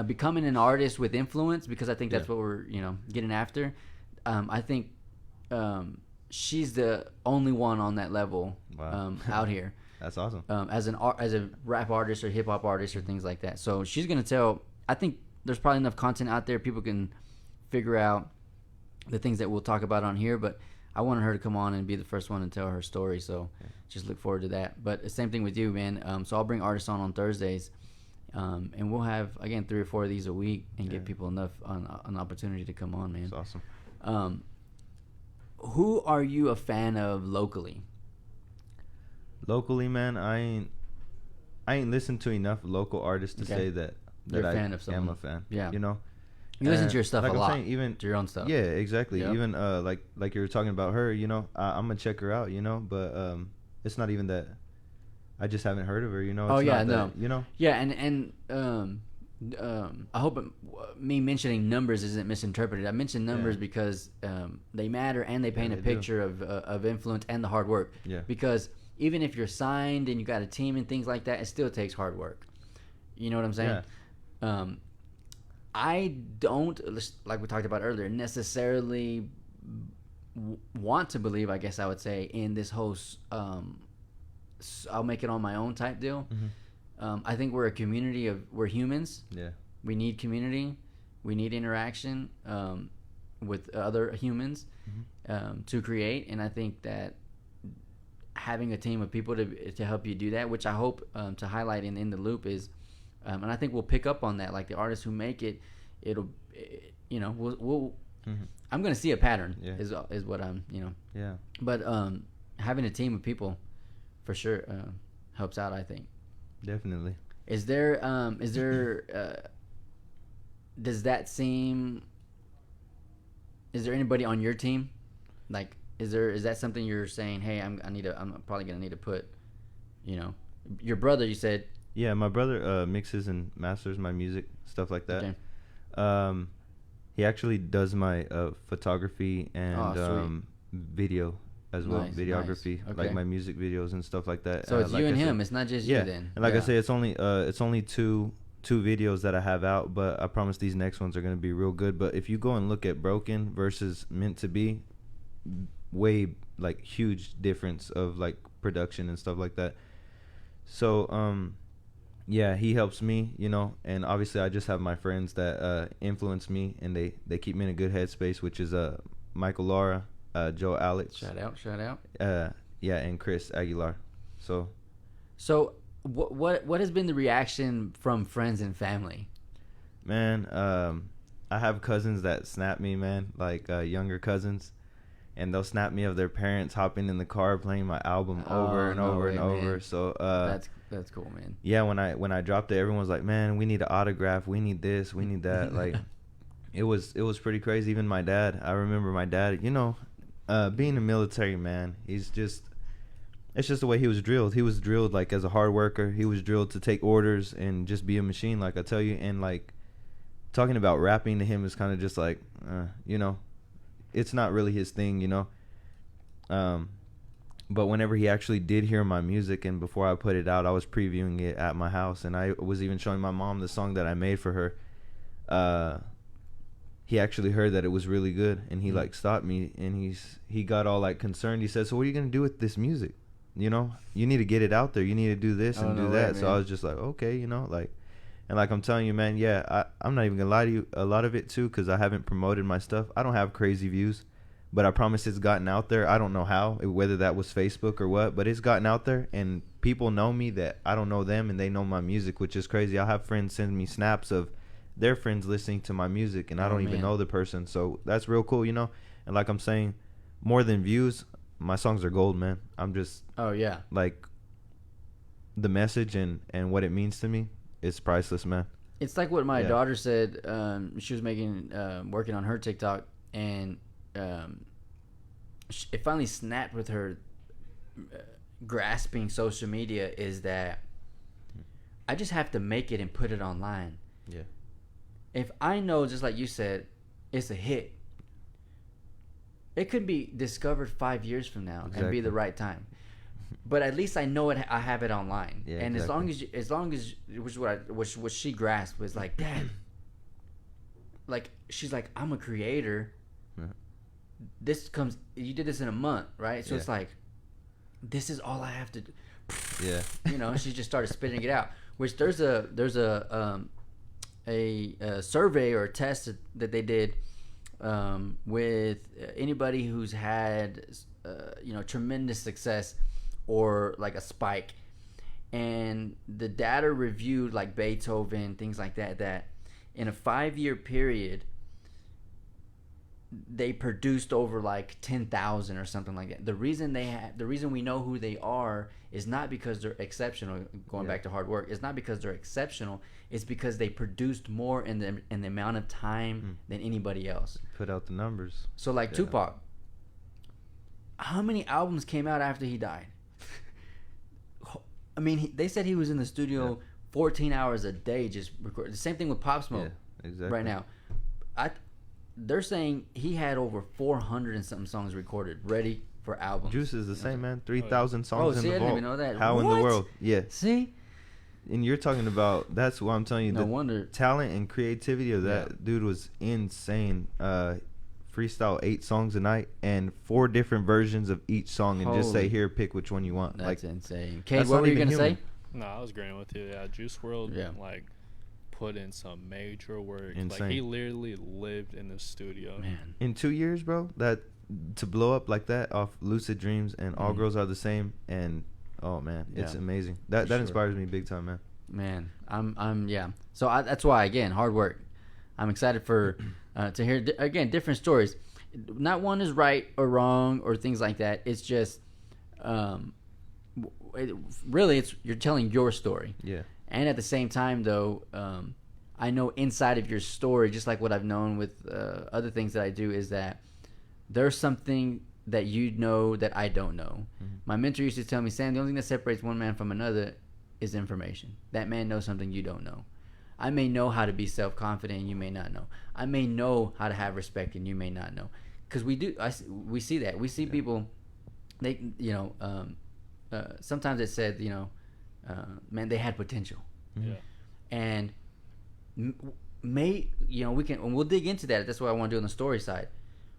becoming an artist with influence, because I think that's what we're getting after. I think she's the only one on that level out here. That's awesome. As a rap artist or hip hop artist or things like that. So she's gonna tell. I think there's probably enough content out there people can figure out the things that we'll talk about on here. But I wanted her to come on and be the first one to tell her story. So just look forward to that. But the same thing with you, man. So I'll bring artists on Thursdays, and we'll have again 3 or 4 of these a week and give people enough an opportunity to come on, man. That's awesome. Who are you a fan of locally? Locally, man, I ain't listened to enough local artists to say that You're I a fan of someone. am a fan. Yeah. You listen to your stuff like a I'm lot. saying, even to your own stuff. Yeah, exactly. Yep. Even like you were talking about her, I'm gonna check her out, but it's not even that I just haven't heard of her, It's not Yeah, and I hope me mentioning numbers isn't misinterpreted. I mentioned numbers because they matter and they paint a picture of influence and the hard work. Yeah. Because even if you're signed and you got a team and things like that, it still takes hard work. You know what I'm saying? Yeah. I don't, like we talked about earlier, necessarily want to believe, I guess I would say, in this whole I'll make it on my own type deal. Mm-hmm. I think we're a community we're humans. Yeah. We need community. We need interaction with other humans to create. And I think that having a team of people to help you do that, which I hope to highlight in the loop is, and I think we'll pick up on that. Like the artists who make it, we'll I'm gonna see a pattern. Yeah. Is what I'm Yeah. But having a team of people, for sure, helps out. I think. Definitely. Is there does that seem is there anybody on your team? Like, is that something you're saying? Hey, I'm probably gonna need to put, you know, your brother. You said. Yeah, my brother mixes and masters my music, stuff like that. Okay. He actually does my photography and video as well, Nice, videography, nice. Okay. like my music videos and stuff like that. So it's like you and I said, him. It's not just yeah. you then. And like Yeah. I say, it's only two videos that I have out, but I promise these next ones are gonna be real good. But if you go and look at Broken versus Meant to Be, way like huge difference of like production and stuff like that. So yeah, he helps me, you know, and obviously I just have my friends that influence me, and they keep me in a good headspace, which is Michael Lara, Joe Alex, Shout out. yeah, and Chris Aguilar. So what has been the reaction from friends and family? man, I have cousins that snap me, man, like younger cousins, and they'll snap me of their parents hopping in the car playing my album over and over and over. Man. So that's cool, man. yeah, when I dropped it, everyone's like, man, we need an autograph, we need this, we need that. Like it was pretty crazy. Even my dad, I remember my dad, you know, being a military man, it's just the way he was drilled. He was drilled like as a hard worker. He was drilled to take orders and just be a machine, like I tell you. And like talking about rapping to him is kind of just like you know, it's not really his thing, you know. But whenever he actually did hear my music, and before I put it out, I was previewing it at my house, and I was even showing my mom the song that I made for her. He actually heard that it was really good, and he like stopped me, and he got all like concerned. He said, "So what are you gonna do with this music? You know, you need to get it out there. You need to do this and do that." So I was just like, okay, you know, like, and like I'm telling you, man, yeah, I'm not even gonna lie to you. A lot of it too, because I haven't promoted my stuff. I don't have crazy views, but I promise it's gotten out there. I don't know how, whether that was Facebook or what, but it's gotten out there, and people know me that I don't know them, and they know my music, which is crazy. I'll have friends send me snaps of their friends listening to my music, and I don't even know the person. So that's real cool, you know. And like I'm saying, more than views, my songs are gold, man. I'm just like the message and what it means to me, it's priceless, man. It's like what my daughter said. She was working on her TikTok, and it finally snapped with her grasping social media, is that I just have to make it and put it online. Yeah. If I know, just like you said, it's a hit, it could be discovered 5 years from now and be the right time. But at least I know it. I have it online, and as long as which what she grasped was like, Dad, like she's like, I'm a creator. You did this in a month, right? So it's like, this is all I have to do. Yeah. You know, she just started spitting it out. Which there's a survey or a test that they did with anybody who's had tremendous success or like a spike, and the data reviewed like Beethoven, things like that in a 5-year period they produced over like 10,000 or something like that. The reason we know who they are is not because they're exceptional. Going back to hard work, it's not because they're exceptional. It's because they produced more in the amount of time than anybody else. Put out the numbers. So like Tupac, how many albums came out after he died? I mean, they said he was in the studio 14 hours a day just recording. The same thing with Pop Smoke. Yeah, exactly. Right now, they're saying he had over 400 and something songs recorded, ready for albums. Juice is the same, man. 3,000 songs in the vault. I didn't even know that. How in the world? Yeah. See? And you're talking about, that's what I'm telling you. No wonder. Talent and creativity of that dude was insane. Freestyle 8 songs a night and 4 different versions of each song, and just say, here, pick which one you want. That's insane. Kate, what were you going to say? No, I was agreeing with you. Yeah, Juice WRLD, like, put in some major work. Insane. Like, he literally lived in the studio. Man. In 2 years, bro, that to blow up like that off Lucid Dreams and All Girls Are the Same, and oh man, it's amazing. That inspires me big time, man. Man, I'm So that's why, again, hard work. I'm excited for to hear again different stories. Not one is right or wrong or things like that. It's just really it's you're telling your story. Yeah. And at the same time, though, I know inside of your story, just like what I've known with other things that I do, is that there's something that you know that I don't know. Mm-hmm. My mentor used to tell me, Sam, the only thing that separates one man from another is information. That man knows something you don't know. I may know how to be self-confident and you may not know. I may know how to have respect and you may not know. Because we see that. We see people, they, sometimes it said, man, they had potential. Yeah. And we'll dig into that. That's what I want to do on the story side.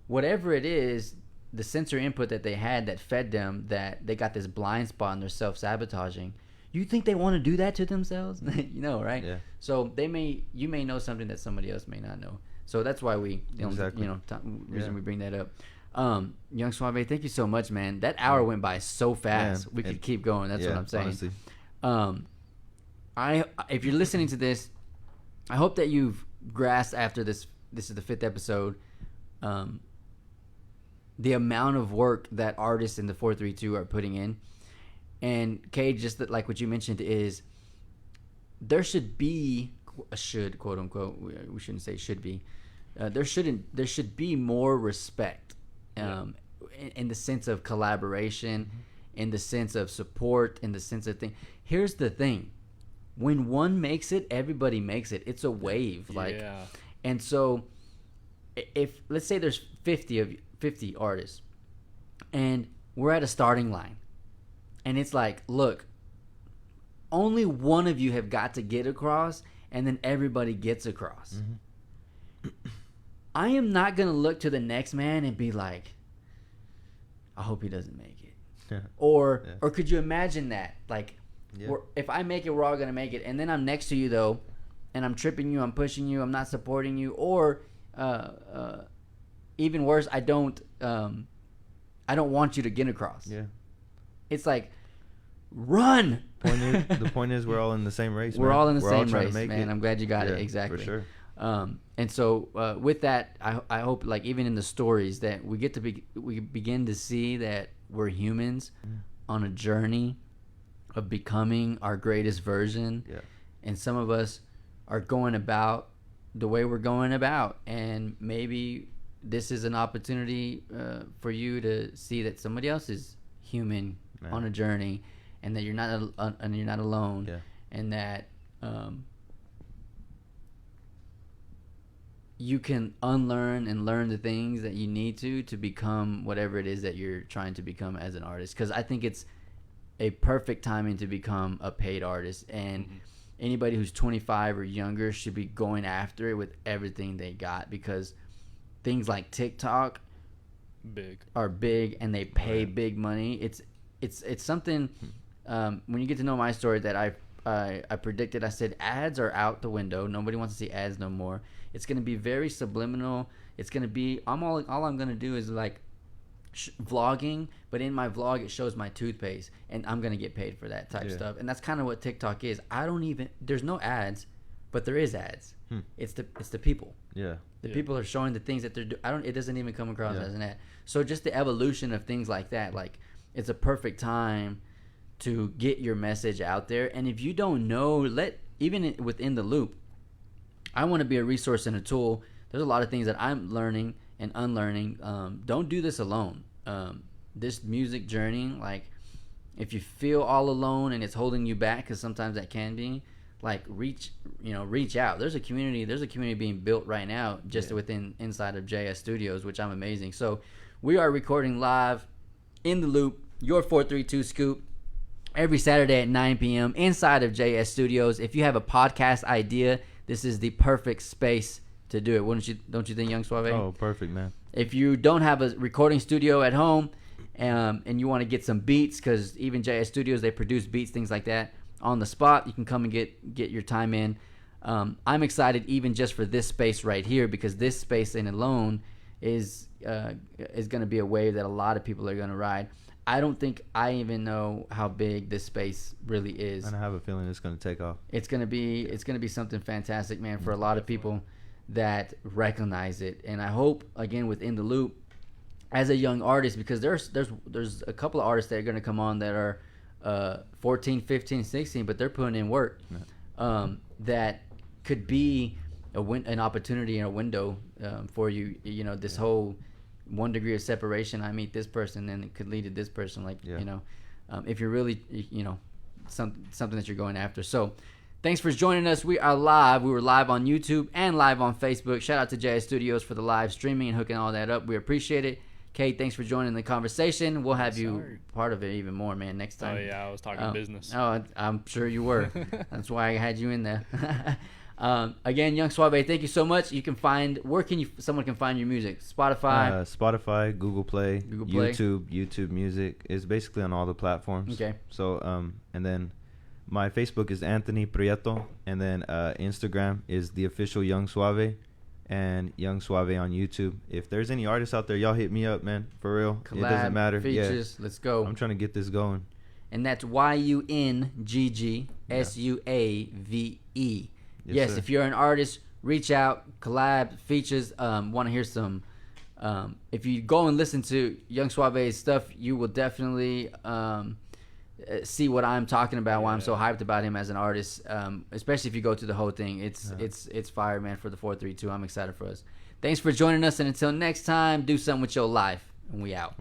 Whatever it is, the sensory input that they had that fed them, that they got this blind spot and they're self-sabotaging. You think they want to do that to themselves? Right? Yeah. So you may know something that somebody else may not know. So that's why we bring that up. Yungg Suave, thank you so much, man. That hour went by so fast. We could keep going. That's what I'm saying. Honestly. If you're listening to this, I hope that you've grasped after this. This is the 5th episode. The amount of work that artists in the 432 are putting in. And Cade, just like what you mentioned, is there should be quote unquote, we shouldn't say should be, there should be more respect in the sense of collaboration, in the sense of support, in the sense of thing. Here's the thing, when one makes it, everybody makes it. It's a wave. And so if let's say there's 50 artists and we're at a starting line, and it's like, look, only one of you have got to get across, and then everybody gets across. Mm-hmm. I am not going to look to the next man and be like, I hope he doesn't make it. Yeah. Or could you imagine that? Like, if I make it, we're all going to make it. And then I'm next to you, though, and I'm tripping you, I'm pushing you, I'm not supporting you. Or even worse, I don't want you to get across. Yeah. It's like, run. The point is we're all in the same race. We're all in the same race, man. I'm glad you got it. Exactly. For sure. And so with that, I hope, like, even in the stories, that we begin to see that we're humans on a journey of becoming our greatest version. Yeah. And some of us are going about the way we're going about, and maybe this is an opportunity for you to see that somebody else is human on a journey, and that you're not alone, and that you can unlearn and learn the things that you need to become whatever it is that you're trying to become as an artist. Because I think it's a perfect timing to become a paid artist, and anybody who's 25 or younger should be going after it with everything they got, because things like TikTok are big, and they pay big money. It's something, when you get to know my story, that I predicted. I said ads are out the window. Nobody wants to see ads no more. It's going to be very subliminal. It's going to be, all I'm going to do is like vlogging, but in my vlog it shows my toothpaste, and I'm going to get paid for that type stuff. And that's kind of what TikTok is. There's no ads, but there is ads. It's the people. Yeah. The people are showing the things that they're doing. It doesn't even come across as an ad. So just the evolution of things like that, like, it's a perfect time to get your message out there. And if you don't know, even within the loop, I want to be a resource and a tool. There's a lot of things that I'm learning and unlearning. Don't do this alone. This music journey, like, if you feel all alone and it's holding you back, because sometimes that can be, like, reach out. There's a community being built right now just inside of JS Studios, which I'm amazing. So we are recording live in the loop, your 432 Scoop, every Saturday at 9 p.m. inside of JS Studios. If you have a podcast idea, this is the perfect space to do it. Don't you think, Yungg Suave? Oh, perfect, man. If you don't have a recording studio at home, and you want to get some beats, because even JS Studios, they produce beats, things like that, on the spot, you can come and get your time in. I'm excited even just for this space right here, because this space in alone is going to be a wave that a lot of people are going to ride. I don't think I even know how big this space really is. And I have a feeling it's going to take off. It's going to be something fantastic, man, for a lot of people that recognize it. And I hope, again, within the loop, as a young artist, because there's a couple of artists that are going to come on that are 14, 15, 16, but they're putting in work. That could be an opportunity and a window for you. You know, this whole 1 degree of separation. I meet this person, and it could lead to this person. Like, you know, if you're really, you know, something that you're going after. So thanks for joining us. We are live. We were live on YouTube and live on Facebook. Shout out to JS Studios for the live streaming and hooking all that up. We appreciate it. Kate, thanks for joining the conversation. We'll have you part of it even more, man, next time. Oh, yeah, I was talking business. Oh, I'm sure you were. That's why I had you in there. Again, Yungg Suave, thank you so much. You can find, someone can find your music? Spotify, Google Play, YouTube Music. It's basically on all the platforms. Okay. So, and then my Facebook is Anthony Prieto, and then Instagram is the official Yungg Suave, and Yungg Suave on YouTube. If there's any artists out there, y'all hit me up, man. For real. Collab, it doesn't matter. Features, let's go. I'm trying to get this going. And that's YUNGGSUAVE. Yes, if you're an artist, reach out, collab, features. Want to hear some? If you go and listen to Yungg Suave's stuff, you will definitely see what I'm talking about. Why I'm so hyped about him as an artist. Especially if you go to the whole thing, it's fire, man. For the 432, I'm excited for us. Thanks for joining us, and until next time, do something with your life. And we out.